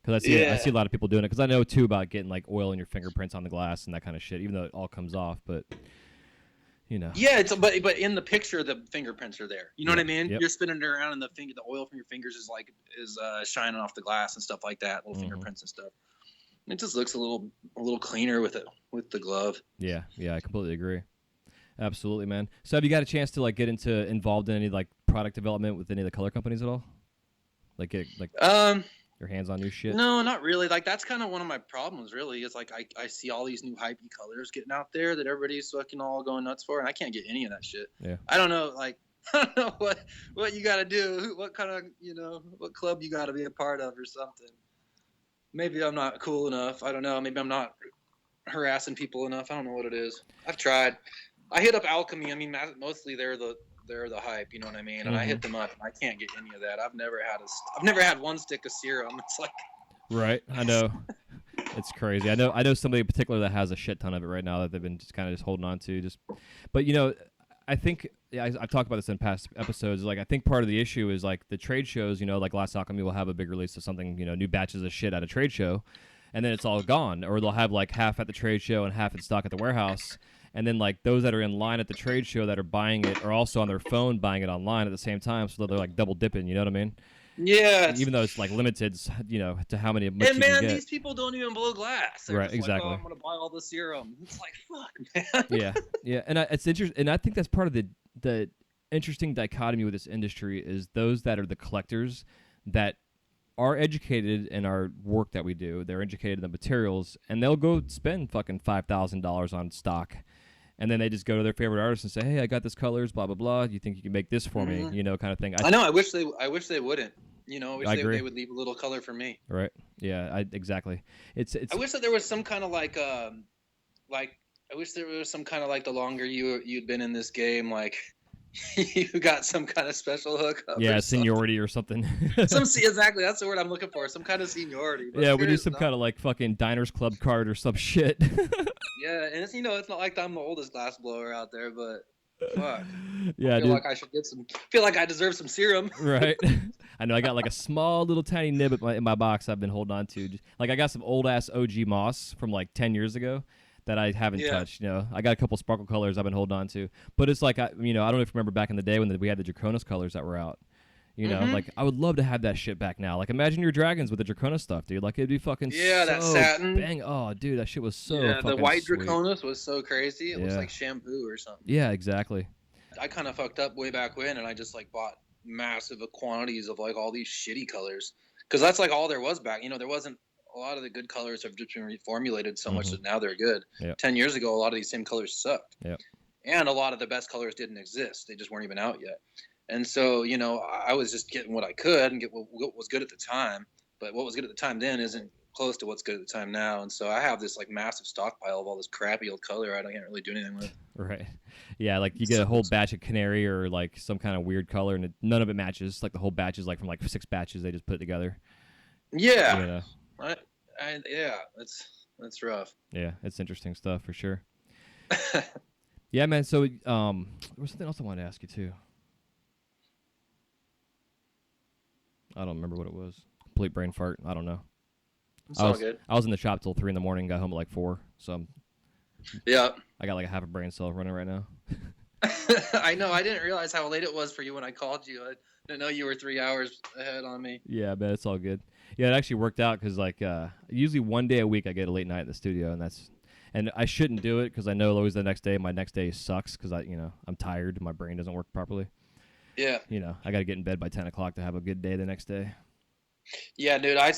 because I see a lot of people doing it. Because I know too about getting like oil in your fingerprints on the glass and that kind of shit. Even though it all comes off, but you know. Yeah, but in the picture, the fingerprints are there. You know what I mean? Yep. You're spinning it around, and the oil from your fingers is shining off the glass and stuff like that. Little fingerprints and stuff. It just looks a little cleaner with the glove. Yeah, I completely agree. Absolutely, man. So have you got a chance to like get involved in any like product development with any of the color companies at all? Like get your hands on new shit? No, not really. Like that's kind of one of my problems. Really, is like I see all these new hypey colors getting out there that everybody's fucking all going nuts for, and I can't get any of that shit. Yeah. I don't know. Like I don't know what you got to do. What kind of what club you got to be a part of or something. Maybe I'm not cool enough. I don't know. Maybe I'm not harassing people enough. I don't know what it is. I've tried. I hit up Alchemy. I mean, mostly they're the hype. You know what I mean? And I hit them up, and I can't get any of that. I've never had one stick of serum. It's like. Right. I know. It's crazy. I know somebody in particular that has a shit ton of it right now that they've been just kind of just holding on to. But I think I've talked about this in past episodes. Like I think part of the issue is like the trade shows. Like Last Alchemy will have a big release of something. New batches of shit at a trade show, and then it's all gone. Or they'll have like half at the trade show and half in stock at the warehouse. And then like those that are in line at the trade show that are buying it are also on their phone buying it online at the same time. So they're like double dipping. You know what I mean? Yeah. Even though it's like limited, to how many. And man, you can get. These people don't even blow glass. They're right. Exactly. Like, I'm gonna buy all the serum. It's like fuck, man. Yeah. And it's interesting. And I think that's part of the interesting dichotomy with this industry is those that are the collectors that are educated in our work that we do. They're educated in the materials, and they'll go spend fucking $5,000 on stock. And then they just go to their favorite artist and say, "Hey, I got this colors, blah blah blah. Do you think you can make this for me?" Kind of thing. I know. I wish they wouldn't. I wish they would leave a little color for me. Right. Yeah. Exactly. It's. I wish that there was some kind of like I wish there was some kind of like the longer you'd been in this game, like you got some kind of special hookup. Yeah, seniority or something. Exactly. That's the word I'm looking for. Some kind of seniority. Yeah, we do some kind of like fucking Diners Club card or some shit. Yeah, and it's it's not like I'm the oldest glass blower out there, but fuck. Yeah, I feel like I should get some. Feel like I deserve some serum. Right. I know. I got like a small little tiny nib in my box I've been holding on to. Like I got some old ass OG moss from like 10 years ago that I haven't touched. I got a couple sparkle colors I've been holding on to, but it's like I don't know if you remember back in the day when we had the Draconis colors that were out. You know, like I would love to have that shit back now. Like imagine your dragons with the Draconis stuff, dude. Like it'd be fucking that satin. Bang. Oh, dude, that shit was so fucking the white sweet. Draconis was so crazy. It looks like shampoo or something. Yeah, exactly. I kind of fucked up way back when, and I just like bought massive quantities of like all these shitty colors because that's like all there was back. You know, there wasn't a lot of the good colors have just been reformulated so much that now they're good. 10 years ago, a lot of these same colors sucked. And a lot of the best colors didn't exist. They just weren't even out yet. And so, you know, I was just getting what I could and get what was good at the time. But what was good at the time then isn't close to what's good at the time now. And so I have this like massive stockpile of all this crappy old color I can't really do anything with. Right. Yeah, like you get a whole batch of canary or like some kind of weird color and none of it matches. Like the whole batch is like from like 6 batches they just put together. Yeah. You know? Yeah, that's rough. Yeah, it's interesting stuff for sure. Yeah, man. So, there was something else I wanted to ask you too. I don't remember what it was. Complete brain fart. I don't know. It's all good. I was in the shop till 3 a.m. Got home at like 4. So, I got like a half a brain cell running right now. I know. I didn't realize how late it was for you when I called you. I didn't know you were 3 hours ahead on me. Yeah, but it's all good. Yeah, it actually worked out because like usually one day a week I get a late night in the studio, and I shouldn't do it because I know always the next day my next day sucks because I'm tired, my brain doesn't work properly. Yeah. You know, I got to get in bed by 10 o'clock to have a good day the next day. Yeah, dude, I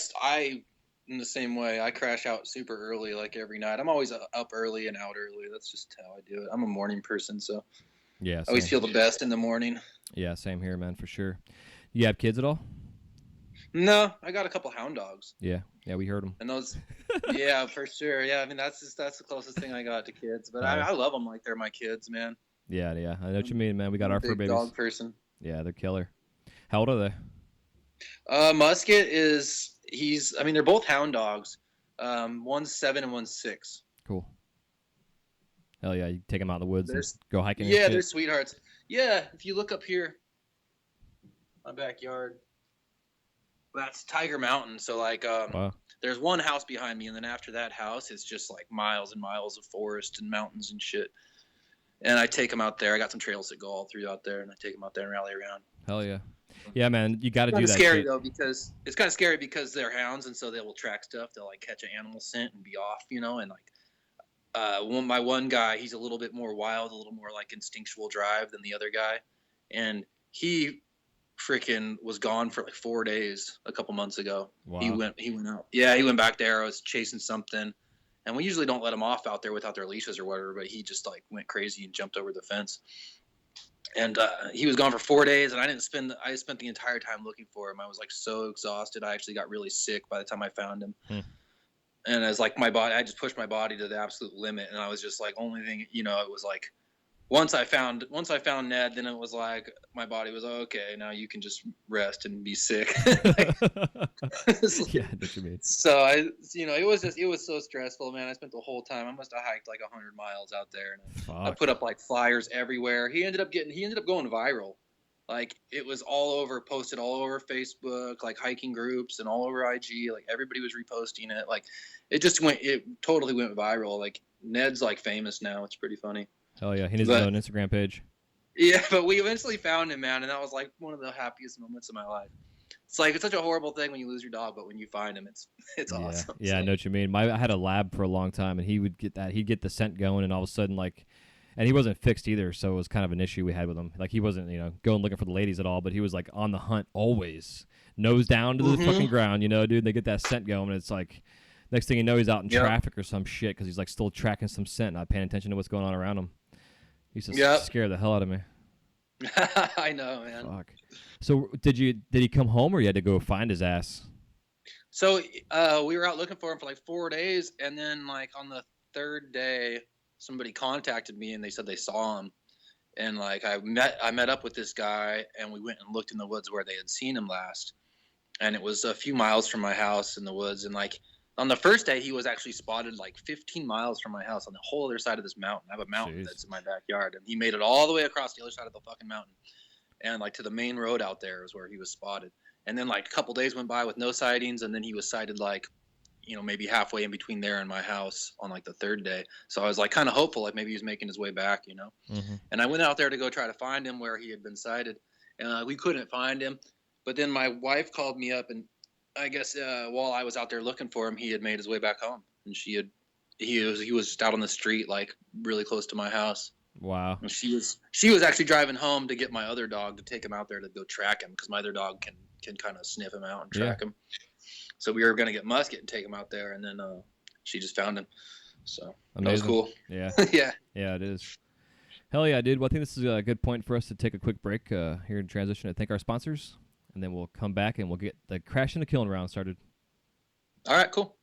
in the same way. I crash out super early like every night. I'm always up early and out early. That's just how I do it. I'm a morning person, so yeah, I always feel the best in the morning. Yeah, same here, man, for sure. You have kids at all? No, I got a couple hound dogs. Yeah, we heard them. And those, yeah, for sure. Yeah, I mean that's the closest thing I got to kids. But I love them like they're my kids, man. Yeah, I know what you mean, man. We got our fur babies. Dog person. Yeah, they're killer. How old are they? Musket they're both hound dogs. One's 7 and one's 6. Cool. Hell yeah, you take them out in the woods and go hiking. Yeah, they're sweethearts. Yeah, if you look up here, my backyard. That's Tiger Mountain. So like, wow. There's one house behind me, and then after that house, it's just like miles and miles of forest and mountains and shit. And I take them out there. I got some trails that go all through out there, and I take them out there and rally around. Hell yeah. Yeah, man, you got to do that. It's scary though because it's kind of scary because they're hounds, and so they will track stuff. They'll like catch an animal scent and be off, you know. And like, my one guy, he's a little bit more wild, a little more like instinctual drive than the other guy, and he freaking was gone for like 4 days a couple months ago. Wow. He went out. Yeah, he went back to arrows chasing something, and we usually don't let them off out there without their leashes or whatever. But he just like went crazy and jumped over the fence. And he was gone for 4 days, and I spent the entire time looking for him. I was like so exhausted. I actually got really sick by the time I found him. And as like I just pushed my body to the absolute limit, and I was just like, only thing, it was like, once I found Ned, then it was like my body was okay. Now you can just rest and be sick. Yeah, what you mean. So it was so stressful, man. I spent the whole time. I must have hiked like 100 miles out there, and I put up like flyers everywhere. He ended up going viral. Like it was posted all over Facebook, like hiking groups and all over IG. Like everybody was reposting it. Like it totally went viral. Like Ned's like famous now. It's pretty funny. Hell yeah, he needs his own Instagram page. Yeah, but we eventually found him, man, and that was like one of the happiest moments of my life. It's like it's such a horrible thing when you lose your dog, but when you find him, it's awesome. Yeah, so. I know what you mean. I had a lab for a long time, and he would get that. He'd get the scent going, and all of a sudden, like, and he wasn't fixed either, so it was kind of an issue we had with him. Like, he wasn't, going looking for the ladies at all, but he was like on the hunt always, nose down to the fucking ground, dude. They get that scent going, and it's like, next thing you know, he's out in traffic or some shit because he's like still tracking some scent, not paying attention to what's going on around him. He used to scare the hell out of me. I know, man. Fuck. So did he come home or you had to go find his ass? So we were out looking for him for like 4 days, and then like on the third day, somebody contacted me and they said they saw him, and like I met up with this guy and we went and looked in the woods where they had seen him last, and it was a few miles from my house in the woods, and like. On the first day, he was actually spotted like 15 miles from my house on the whole other side of this mountain. I have a mountain that's in my backyard, and he made it all the way across the other side of the fucking mountain. And like to the main road out there is where he was spotted. And then like a couple days went by with no sightings, and then he was sighted like, maybe halfway in between there and my house on like the third day. So I was like kind of hopeful, like maybe he was making his way back, And I went out there to go try to find him where he had been sighted, and we couldn't find him. But then my wife called me up, and I guess while I was out there looking for him, he had made his way back home, and he was just out on the street, like really close to my house. Wow. And she was actually driving home to get my other dog to take him out there to go track him, because my other dog can kind of sniff him out and track him. So we were gonna get Musket and take him out there, and then she just found him. So Amazing. That was cool. Yeah. Yeah. Yeah, it is. Hell yeah, dude. Well, I think this is a good point for us to take a quick break here in transition to thank our sponsors, and then we'll come back and we'll get the Crashing the Killing round started. All right, cool.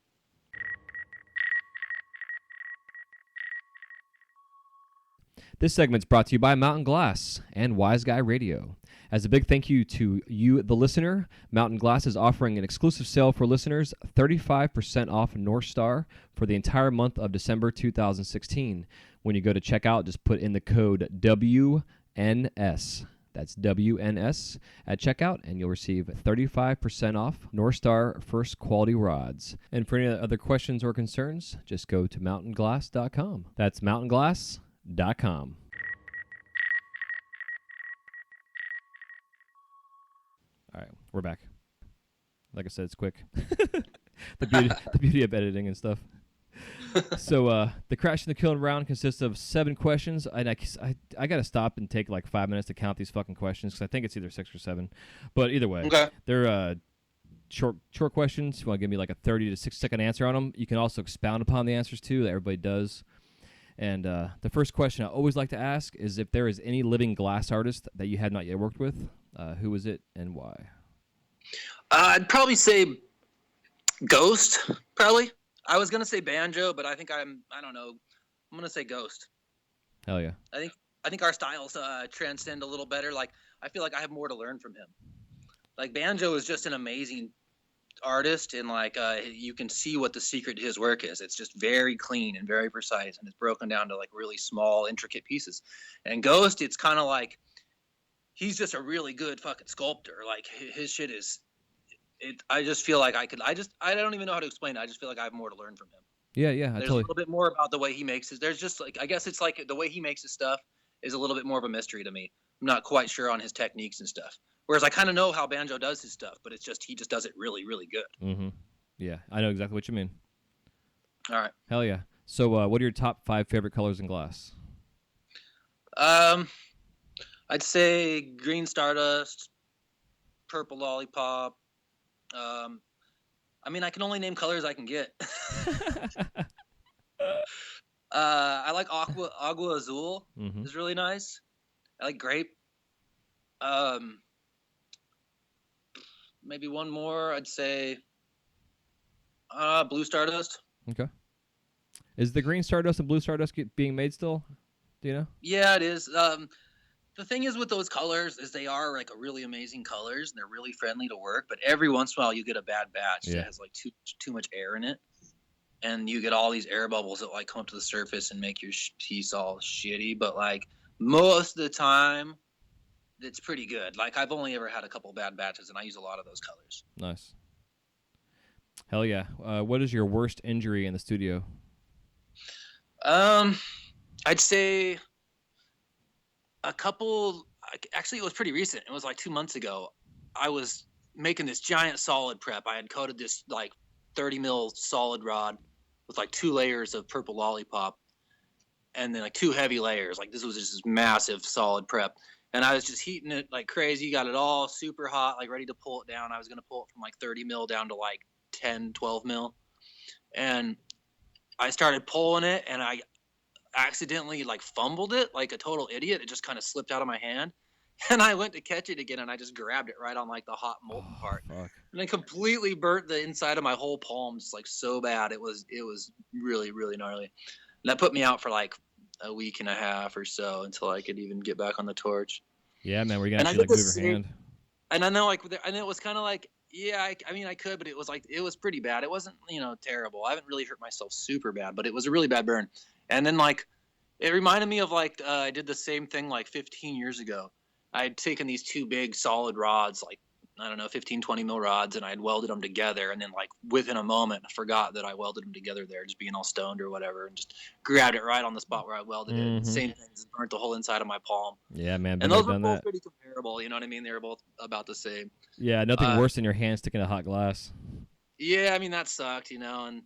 This segment's brought to you by Mountain Glass and Wise Guy Radio. As a big thank you to you, the listener, Mountain Glass is offering an exclusive sale for listeners, 35% off North Star for the entire month of December 2016. When you go to checkout, just put in the code WNS. That's WNS at checkout, and you'll receive 35% off North Star First Quality Rods. And for any other questions or concerns, just go to mountainglass.com. That's mountainglass.com. All right, we're back. Like I said, it's quick. the beauty of editing and stuff. So the Crash and the Killing round consists of 7 questions, and I got to stop and take like 5 minutes to count these fucking questions, because I think it's either 6 or 7. But either way, okay. They're short questions. If you want to give me like a 30 to 60 second answer on them, you can also expound upon the answers too, that everybody does. And the first question I always like to ask is if there is any living glass artist that you had not yet worked with, who is it and why? I'd probably say Ghost, probably. I was going to say Banjo, but I don't know. I'm going to say Ghost. Hell yeah. I think our styles transcend a little better. Like, I feel like I have more to learn from him. Like, Banjo is just an amazing artist, and like you can see what the secret to his work is. It's just very clean and very precise, and it's broken down to like really small, intricate pieces. And Ghost, it's kind of like he's just a really good fucking sculptor. Like his shit is I just feel like I don't even know how to explain it. I just feel like I have more to learn from him. Yeah, There's a little bit more about the way he makes his. There's just like, I guess it's like the way he makes his stuff is a little bit more of a mystery to me. I'm not quite sure on his techniques and stuff. Whereas I kind of know how Banjo does his stuff, but it's just he just does it really, really good. Mm-hmm. Yeah, I know exactly what you mean. All right. Hell yeah. So what are your top 5 favorite colors in glass? I'd say green stardust, purple lollipop. I mean, I can only name colors I can get. I like agua azul. Mm-hmm. Is really nice. I like grape. Maybe one more. I'd say blue stardust. Okay. Is the green stardust and blue stardust being made still? Do you know? Yeah, it is. The thing is with those colors is they are like a really amazing colors, and they're really friendly to work. But every once in a while, you get a bad batch that has like too much air in it, and you get all these air bubbles that like come up to the surface and make your piece all shitty. But like most of the time, it's pretty good. Like I've only ever had a couple bad batches, and I use a lot of those colors. Nice. Hell yeah. What is your worst injury in the studio? I'd say a couple. Actually, it was pretty recent. It was like 2 months ago. I was making this giant solid prep. I had coated this like 30 mil solid rod with like 2 layers of purple lollipop, and then like 2 heavy layers. Like this was just this massive solid prep. And I was just heating it like crazy, got it all super hot, like ready to pull it down. I was going to pull it from like 30 mil down to like 10, 12 mil. And I started pulling it, and I accidentally like fumbled it like a total idiot. It just kind of slipped out of my hand. And I went to catch it again, and I just grabbed it right on like the hot molten part. Fuck. And I completely burnt the inside of my whole palm, just like so bad. It was really, really gnarly. And that put me out for like a week and a half or so until I could even get back on the torch. Yeah, man, we're gonna have to like move your hand. And I know, like, and it was kind of like, yeah, I mean, I could, but it was like, it was pretty bad. It wasn't, terrible. I haven't really hurt myself super bad, but it was a really bad burn. And then like, it reminded me of like, I did the same thing like 15 years ago. I had taken these 2 big solid rods, like I don't know, 15, 20 mil rods, and I had welded them together. And then, like, within a moment, I forgot that I welded them together there, just being all stoned or whatever, and just grabbed it right on the spot where I welded it. And same thing, just burnt the whole inside of my palm. Yeah, man. And those were both pretty comparable. You know what I mean? They were both about the same. Yeah, nothing worse than your hand sticking to hot glass. Yeah, I mean, that sucked, you know, and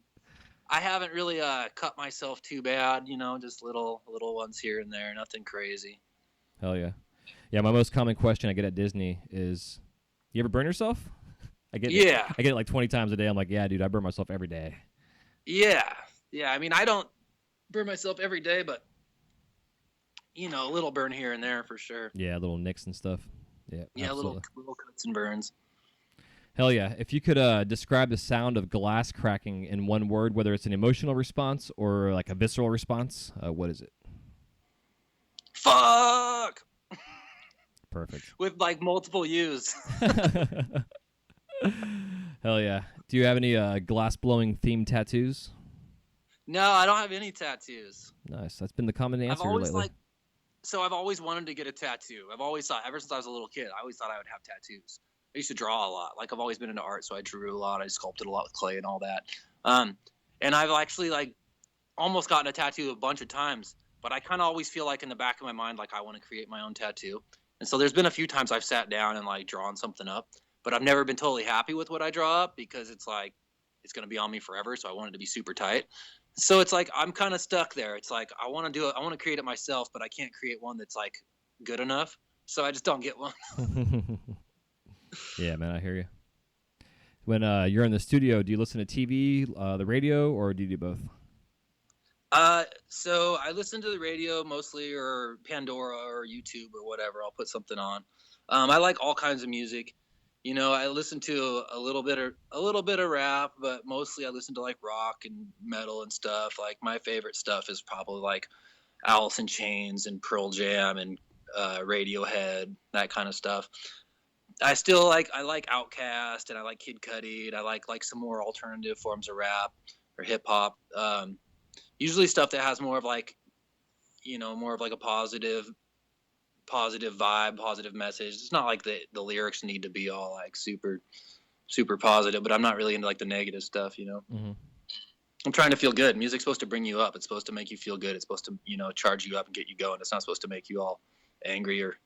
I haven't really cut myself too bad, you know, just little ones here and there, nothing crazy. Hell yeah. Yeah, my most common question I get at Disney is, you ever burn yourself? I get it like 20 times a day. I'm like, yeah, dude, I burn myself every day. Yeah. I mean, I don't burn myself every day, but, you know, a little burn here and there for sure. Yeah, little nicks and stuff. Yeah, little cuts and burns. Hell yeah. If you could describe the sound of glass cracking in one word, whether it's an emotional response or like a visceral response, what is it? Fuck! Perfect. With like multiple U's. Hell yeah. Do you have any glass-blowing themed tattoos? No, I don't have any tattoos. Nice. That's been the common answer lately. I've always wanted to get a tattoo. I've always thought, ever since I was a little kid, I always thought I would have tattoos. I used to draw a lot. Like, I've always been into art, so I drew a lot. I sculpted a lot with clay and all that. And I've actually, like, almost gotten a tattoo a bunch of times. But I kind of always feel like in the back of my mind, like, I want to create my own tattoo. And so there's been a few times I've sat down and, like, drawn something up. But I've never been totally happy with what I draw up because it's, like, it's going to be on me forever. So I want it to be super tight. So it's like I'm kind of stuck there. It's like I want to do it. I want to create it myself, but I can't create one that's, like, good enough. So I just don't get one. Yeah, man, I hear you. When you're in the studio, do you listen to TV, the radio, or do you do both? So I listen to the radio mostly, or Pandora or YouTube or whatever. I'll put something on. I like all kinds of music. You know, I listen to a little bit of rap, but mostly I listen to like rock and metal and stuff. Like my favorite stuff is probably like Alice in Chains and Pearl Jam and Radiohead, that kind of stuff. I like Outkast and I like Kid Cudi and I like some more alternative forms of rap or hip hop. Usually stuff that has more of like, you know, more of like a positive vibe, positive message. It's not like the lyrics need to be all like super positive, but I'm not really into like the negative stuff, you know. Mm-hmm. I'm trying to feel good. Music's supposed to bring you up. It's supposed to make you feel good. It's supposed to, you know, charge you up and get you going. It's not supposed to make you all angry or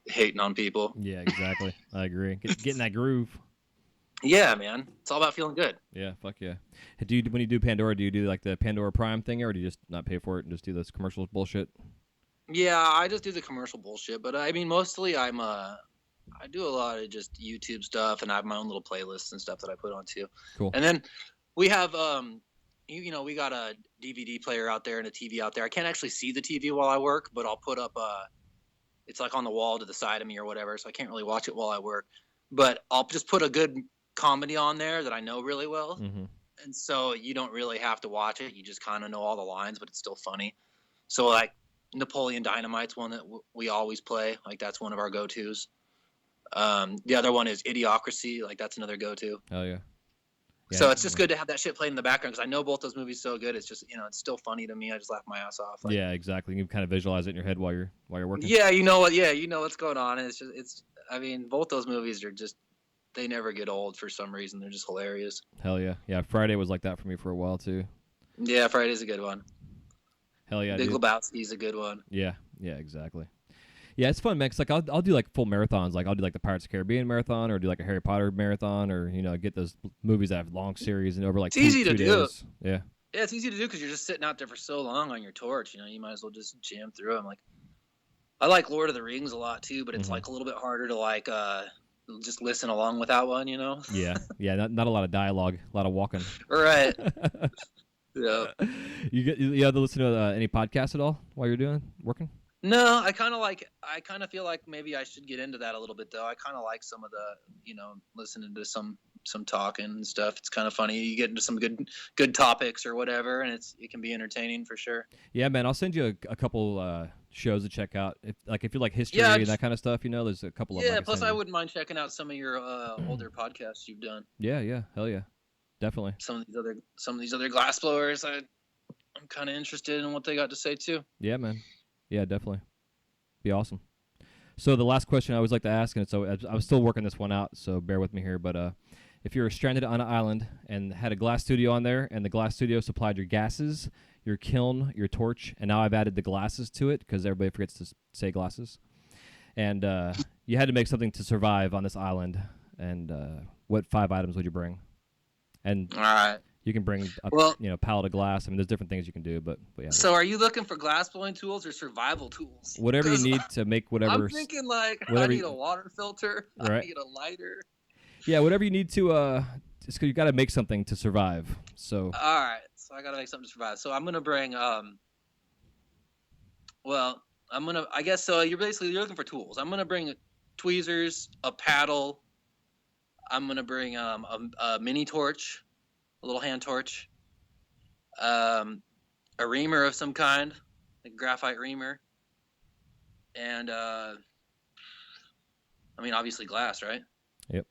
hating on people. Yeah, exactly. I agree. Get in that groove. Yeah, man. It's all about feeling good. Yeah, fuck yeah. When you do Pandora, do you do like the Pandora Prime thing, or do you just not pay for it and just do this commercial bullshit? Yeah, I just do the commercial bullshit. But I mean, mostly I do a lot of just YouTube stuff, and I have my own little playlists and stuff that I put on too. Cool. And then we have you know, we got a DVD player out there and a TV out there. I can't actually see the TV while I work, but I'll put up it's like on the wall to the side of me or whatever, so I can't really watch it while I work. But I'll just put a good comedy on there that I know really well. Mm-hmm. And so you don't really have to watch it. You just kind of know all the lines, but it's still funny. So like Napoleon Dynamite's one that we always play. Like that's one of our go-tos. The other one is Idiocracy. Like that's another go-to. Oh yeah. So it's just good to have that shit played in the background because I know both those movies so good. It's just, you know, it's still funny to me. I just laugh my ass off. Like, yeah, exactly. You can kind of visualize it in your head while you're working. Yeah, you know what? Yeah, you know what's going on. And I mean, both those movies are just, they never get old for some reason. They're just hilarious. Hell yeah. Yeah, Friday was like that for me for a while too. Yeah, Friday's a good one. Hell yeah, Big Lebowski's a good one. Yeah, exactly. Yeah, it's fun, man. 'Cause like I'll do like full marathons. Like I'll do like the Pirates of the Caribbean marathon, or do like a Harry Potter marathon, or you know get those movies that have long series and over like it's easy two to days. Do. Yeah, it's easy to do because you're just sitting out there for so long on your torch. You know, you might as well just jam through them. Like I like Lord of the Rings a lot too, but it's like a little bit harder to like just listen along without one. You know? Yeah. Not a lot of dialogue, a lot of walking. Right. Yeah. You have to listen to any podcasts at all while you're working? No, I kind of feel like maybe I should get into that a little bit though. I kind of like some of the, you know, listening to some talking and stuff. It's kind of funny. You get into some good topics or whatever, and it can be entertaining for sure. Yeah, man. I'll send you a couple shows to check out. If you like history and that kind of stuff, you know, there's a couple of them. Yeah, plus I wouldn't mind checking out some of your older podcasts you've done. Yeah, hell yeah, definitely. Some of these other glass blowers, I'm kind of interested in what they got to say too. Yeah, man. Yeah, definitely. Be awesome. So the last question I always like to ask, and so I was still working this one out, so bear with me here. But if you were stranded on an island and had a glass studio on there, and the glass studio supplied your gases, your kiln, your torch, and now I've added the glasses to it because everybody forgets to say glasses. And you had to make something to survive on this island. And what 5 items would you bring? And All right. you can bring a pallet of glass. I mean, there's different things you can do, but yeah. So are you looking for glass blowing tools or survival tools? Whatever you need to make whatever. I'm thinking like I need a water filter. Right. I need a lighter. Yeah, whatever you need to. Just 'cause you got to make something to survive. So. All right. So I got to make something to survive. So I'm gonna bring I guess so. You're looking for tools. I'm gonna bring tweezers, a paddle. I'm gonna bring a mini torch, a little hand torch, a reamer of some kind, like a graphite reamer, and obviously glass, right? Yep.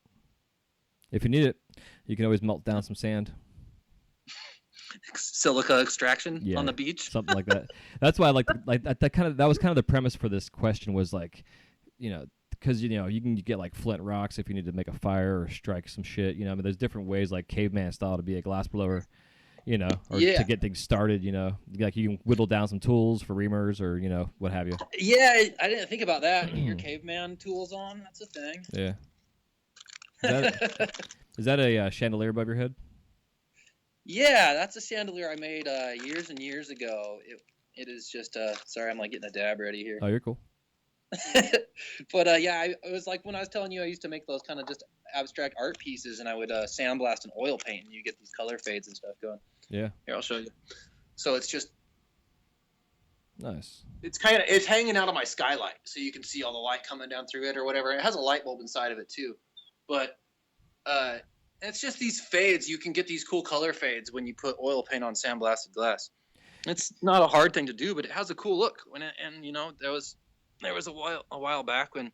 If you need it, you can always melt down some sand. Silica extraction on the beach, something like that. That's why I like that was kind of the premise for this question was like, because you can get like flint rocks if you need to make a fire or strike some shit. I mean, there's different ways like caveman style to be a glass blower, or to get things started. Like you can whittle down some tools for reamers or what have you. Yeah, I didn't think about that. Get your caveman tools on. That's a thing. Yeah. Is that a chandelier above your head? Yeah, that's a chandelier I made years and years ago. It is just sorry, I'm like getting a dab ready here. Oh, you're cool. But it was like when I was telling you I used to make those kind of just abstract art pieces, and I would sandblast and oil paint, and you get these color fades and stuff going. Yeah. Here, I'll show you. So it's just nice. It's hanging out of my skylight, so you can see all the light coming down through it or whatever. It has a light bulb inside of it too, but it's just these fades. You can get these cool color fades when you put oil paint on sandblasted glass. It's not a hard thing to do, but it has a cool look. There was a while back when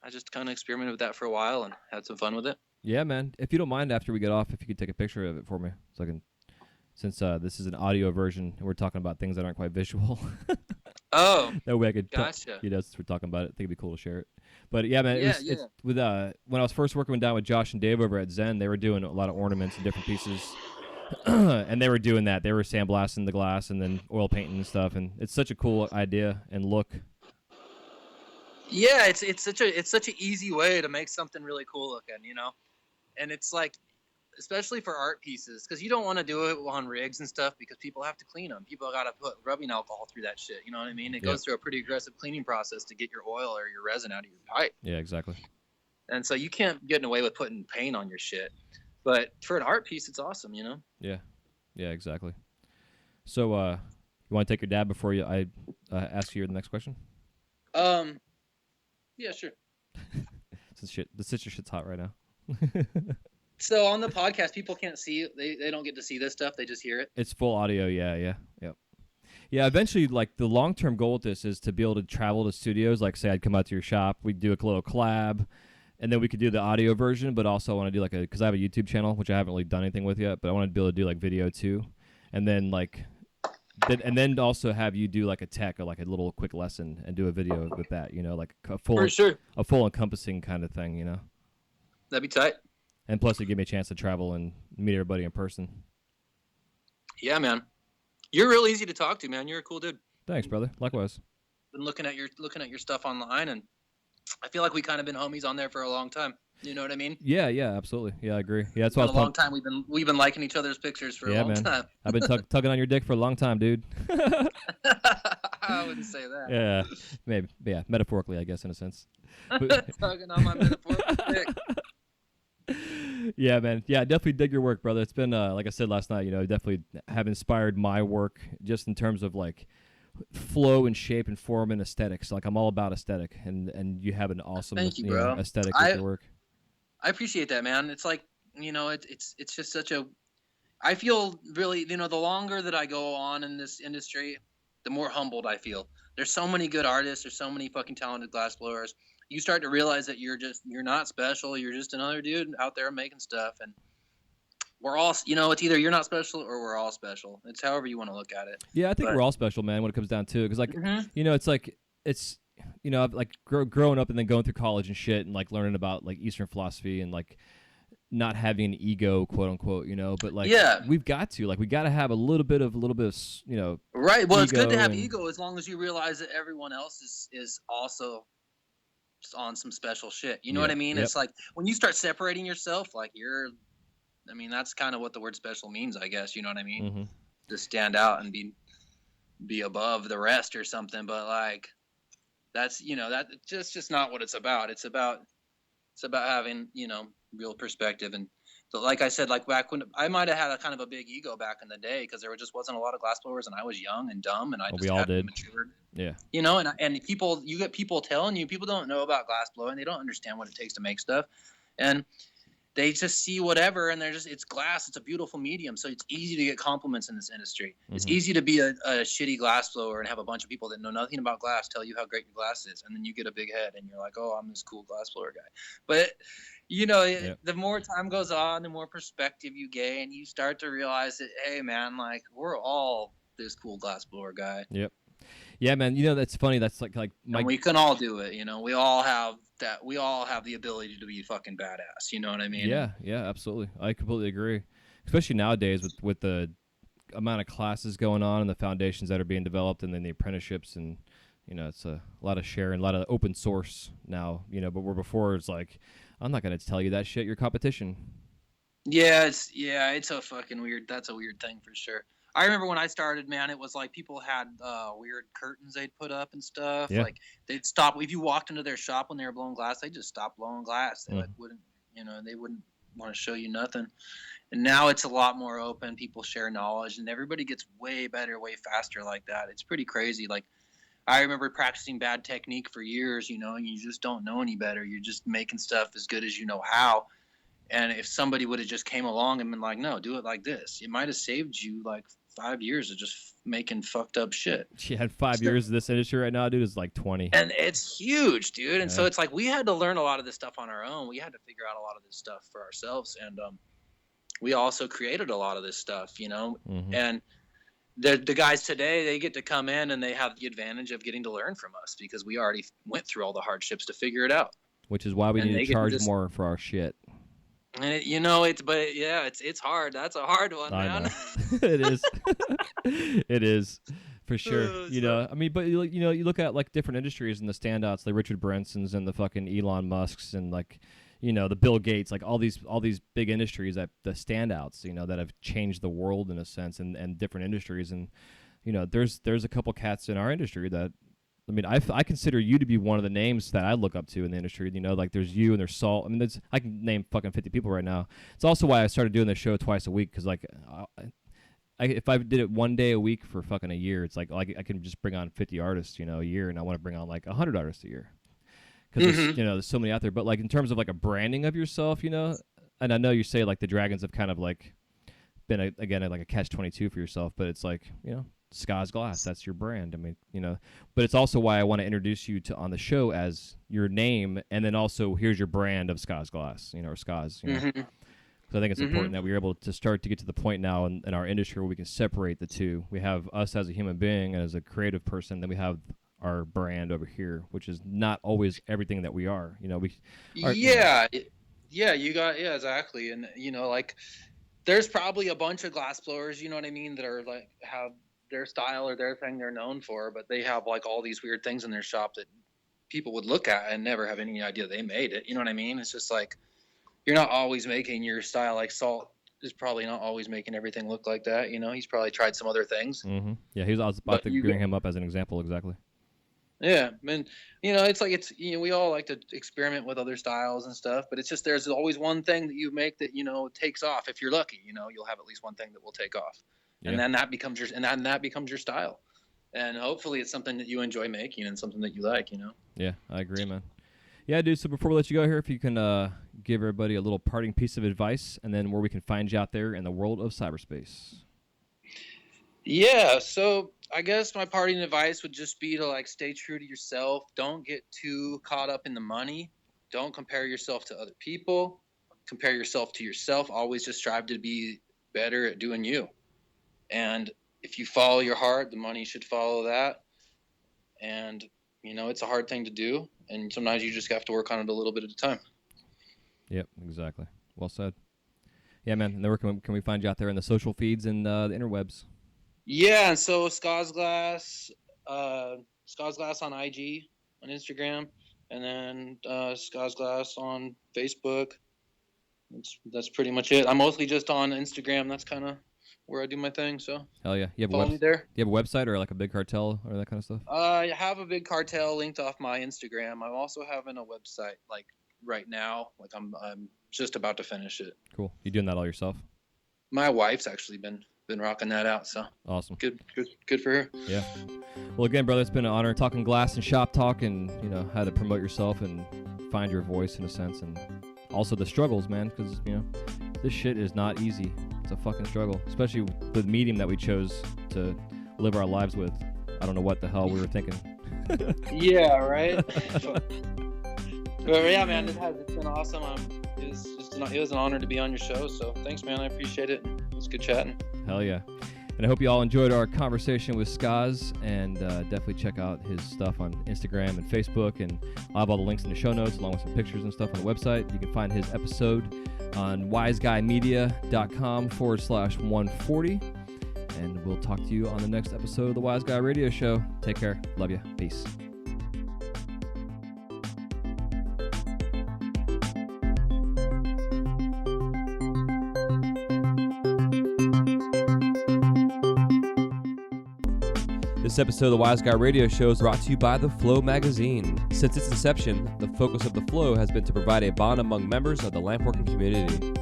I just kind of experimented with that for a while and had some fun with it. Yeah, man. If you don't mind, after we get off, if you could take a picture of it for me, so I can, since this is an audio version and we're talking about things that aren't quite visual. Oh, that way I could. Gotcha. Since we're talking about it, I think it'd be cool to share it. But yeah, man. Yeah, It's with when I was first working down with Josh and Dave over at Zen, they were doing a lot of ornaments and different pieces. And they were doing that. They were sandblasting the glass and then oil painting and stuff. And it's such a cool idea and look. Yeah, it's such an easy way to make something really cool looking, and it's like, especially for art pieces, because you don't want to do it on rigs and stuff because people have to clean them. People got to put rubbing alcohol through that shit. You know what I mean? It goes through a pretty aggressive cleaning process to get your oil or your resin out of your pipe. Yeah, exactly. And so you can't get away with putting paint on your shit. But for an art piece, it's awesome, Yeah, exactly. So, you want to take your dab before I ask you the next question? Yeah, sure. The citrus shit's hot right now. So on the podcast, people can't see it. They don't get to see this stuff. They just hear it. It's full audio. Yeah. Eventually, like the long-term goal with this is to be able to travel to studios. Like, say, I'd come out to your shop, we'd do a little collab, and then we could do the audio version. But also, I want to do because I have a YouTube channel, which I haven't really done anything with yet. But I want to be able to do like video too, and then then also have you do like a tech or like a little quick lesson and do a video with that. Like a full, for sure, a full encompassing kind of thing. That'd be tight. And plus, it give me a chance to travel and meet everybody in person. Yeah, man. You're real easy to talk to, man. You're a cool dude. Thanks, brother. Likewise. Been looking at your stuff online, and I feel like we kind of been homies on there for a long time. You know what I mean? Yeah, absolutely. Yeah, I agree. Yeah, that's why. A long time we've been liking each other's pictures for a long time. I've been tugging on your dick for a long time, dude. I wouldn't say that. Yeah, maybe. Yeah, metaphorically, I guess, in a sense. Tugging on my metaphorical dick. Yeah, man. Yeah, I definitely dig your work, brother. It's been like I said last night, definitely have inspired my work just in terms of like flow and shape and form and aesthetics. Like I'm all about aesthetic, and you have an awesome aesthetic with your work. I appreciate that, man. It's like it's just such a. I feel really the longer that I go on in this industry, the more humbled I feel. There's so many good artists. There's so many fucking talented glassblowers. You start to realize that you're not special. You're just another dude out there making stuff, and we're all, it's either you're not special or we're all special. It's however you want to look at it. Yeah, I think we're all special, man, when it comes down to it. Because, like, it's like, you know, I've like growing up and then going through college and shit, and like learning about like Eastern philosophy and like not having an ego, quote unquote, you know. But like, Yeah. we got to have a little bit of, you know. Right. Well, it's good to have and ego as long as you realize that everyone else is also on some special shit. You know what I mean? It's like when you start separating yourself, like I mean, that's kind of what the word special means, I guess. You know what I mean? Mm-hmm. To stand out and be above the rest or something. But like, that's, you know, that's just not what it's about. It's about having, you know, real perspective. And so, like I said, like back when I might have had a kind of a big ego back in the day, because there just wasn't a lot of glass blowers, and I was young and dumb, and I just hadn't matured. Yeah. You know, and you get people telling you, people don't know about glass blowing, they don't understand what it takes to make stuff, and they just see whatever, and it's glass. It's a beautiful medium, so it's easy to get compliments in this industry. Mm-hmm. It's easy to be a shitty glass blower and have a bunch of people that know nothing about glass tell you how great your glass is, and then you get a big head, and you're like, oh, I'm this cool glass blower guy. But, you know, the more time goes on, the more perspective you gain, you start to realize that, hey, man, like, we're all this cool glass blower guy. Yep. Yeah, man. You know, that's funny. That's like and we can all do it. You know, we all have that. We all have the ability to be fucking badass. You know what I mean? Yeah, absolutely. I completely agree. Especially nowadays with the amount of classes going on and the foundations that are being developed, and then the apprenticeships, and you know, it's a lot of sharing, a lot of open source now. You know, but where before it's like, I'm not gonna tell you that shit. Your competition. Yeah, it's a fucking weird. That's a weird thing for sure. I remember when I started, man, it was like people had weird curtains they'd put up and stuff. Yeah. Like they'd stop if you walked into their shop when they were blowing glass. They just stopped blowing glass. They wouldn't want to show you nothing. And now it's a lot more open. People share knowledge, and everybody gets way better, way faster like that. It's pretty crazy. Like I remember practicing bad technique for years, you know, and you just don't know any better. You're just making stuff as good as you know how. And if somebody would have just came along and been like, no, do it like this, it might have saved you like 5 years of just making fucked up shit. She had 5 years of this industry right now, dude, is like 20. And it's huge, dude. And so it's like we had to learn a lot of this stuff on our own. We had to figure out a lot of this stuff for ourselves. And we also created a lot of this stuff, you know. Mm-hmm. And the guys today, they get to come in and they have the advantage of getting to learn from us because we already went through all the hardships to figure it out. Which is why we need to charge more for our shit. And it's hard. That's a hard one, man. It is. It is, for sure. You know, I mean, but you know, you look at like different industries and the standouts, like Richard Branson's and the fucking Elon Musk's and like, you know, the Bill Gates, like all these big industries that the standouts, you know, that have changed the world in a sense, and different industries. And you know, there's a couple cats in our industry that. I mean, I consider you to be one of the names that I look up to in the industry. You know, like there's you and there's Salt. I mean, I can name fucking 50 people right now. It's also why I started doing this show twice a week, because like, if I did it one day a week for fucking a year, it's like I can just bring on 50 artists, you know, a year, and I want to bring on like 100 artists a year, because you know, there's so many out there. But like in terms of like a branding of yourself, you know, and I know you say like the Dragons have kind of like been like a catch-22 for yourself, but it's like, you know. Scoz Glass, that's your brand. I mean, you know, but it's also why I want to introduce you to on the show as your name, and then also here's your brand of Scoz Glass, you know, or Scoz. You know? So I think it's important that we're able to start to get to the point now in our industry where we can separate the two. We have us as a human being and as a creative person, then we have our brand over here, which is not always everything that we are. You know, exactly. And you know, like there's probably a bunch of glass blowers, you know what I mean, that are like have their style or their thing they're known for, but they have like all these weird things in their shop that people would look at and never have any idea they made it. You know what I mean? It's just like, you're not always making your style. Like Salt is probably not always making everything look like that. You know, he's probably tried some other things. Mm-hmm. Yeah. I was about to bring him up as an example. Exactly. Yeah. And you know, it's like, you know, we all like to experiment with other styles and stuff, but it's just, there's always one thing that you make that, you know, takes off. If you're lucky, you know, you'll have at least one thing that will take off. And then that becomes your style. And hopefully it's something that you enjoy making and something that you like, you know? Yeah, I agree, man. Yeah, dude, so before we let you go here, if you can give everybody a little parting piece of advice, and then where we can find you out there in the world of cyberspace. Yeah, so I guess my parting advice would just be to like stay true to yourself. Don't get too caught up in the money. Don't compare yourself to other people. Compare yourself to yourself. Always just strive to be better at doing you. And if you follow your heart, the money should follow that. And, it's a hard thing to do, and sometimes you just have to work on it a little bit at a time. Yep, exactly. Well said. Yeah, man. And then where can we find you out there in the social feeds and the interwebs? Yeah, and so Scoz Glass on IG, on Instagram, and then Scoz Glass on Facebook. That's pretty much it. I'm mostly just on Instagram. That's kind of where I do my thing. So hell yeah, follow me there. You have a website or like a big cartel or that kind of stuff? I have a big cartel linked off my Instagram. I'm also having a website like right now. Like I'm just about to finish it. Cool. You doing that all yourself? My wife's actually been rocking that out. So awesome. Good for her. Yeah. Well, again, brother, it's been an honor talking glass and shop talk, and how to promote yourself and find your voice in a sense, and also the struggles, man, because this shit is not easy. It's a fucking struggle, especially with the medium that we chose to live our lives with. I don't know what the hell we were thinking. Yeah, right. But yeah, man, it's been awesome. It was an honor to be on your show. So thanks, man. I appreciate it. It was good chatting. Hell yeah. And I hope you all enjoyed our conversation with Scoz, and definitely check out his stuff on Instagram and Facebook, and I'll have all the links in the show notes along with some pictures and stuff on the website. You can find his episode on wiseguymedia.com/140, and we'll talk to you on the next episode of the Wise Guy Radio Show. Take care. Love you. Peace. This episode of the Wise Guy Radio Show is brought to you by The Flow magazine. Since its inception, the focus of The Flow has been to provide a bond among members of the lampworking community.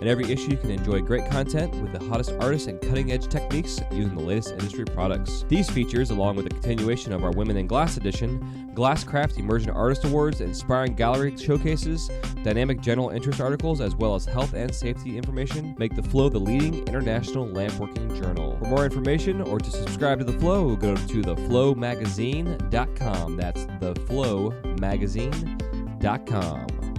In every issue, you can enjoy great content with the hottest artists and cutting-edge techniques using the latest industry products. These features, along with the continuation of our Women in Glass edition, Glasscraft Emerging Artist Awards, inspiring gallery showcases, dynamic general interest articles, as well as health and safety information, make The Flow the leading international lampworking journal. For more information or to subscribe to The Flow, go to theflowmagazine.com. That's theflowmagazine.com.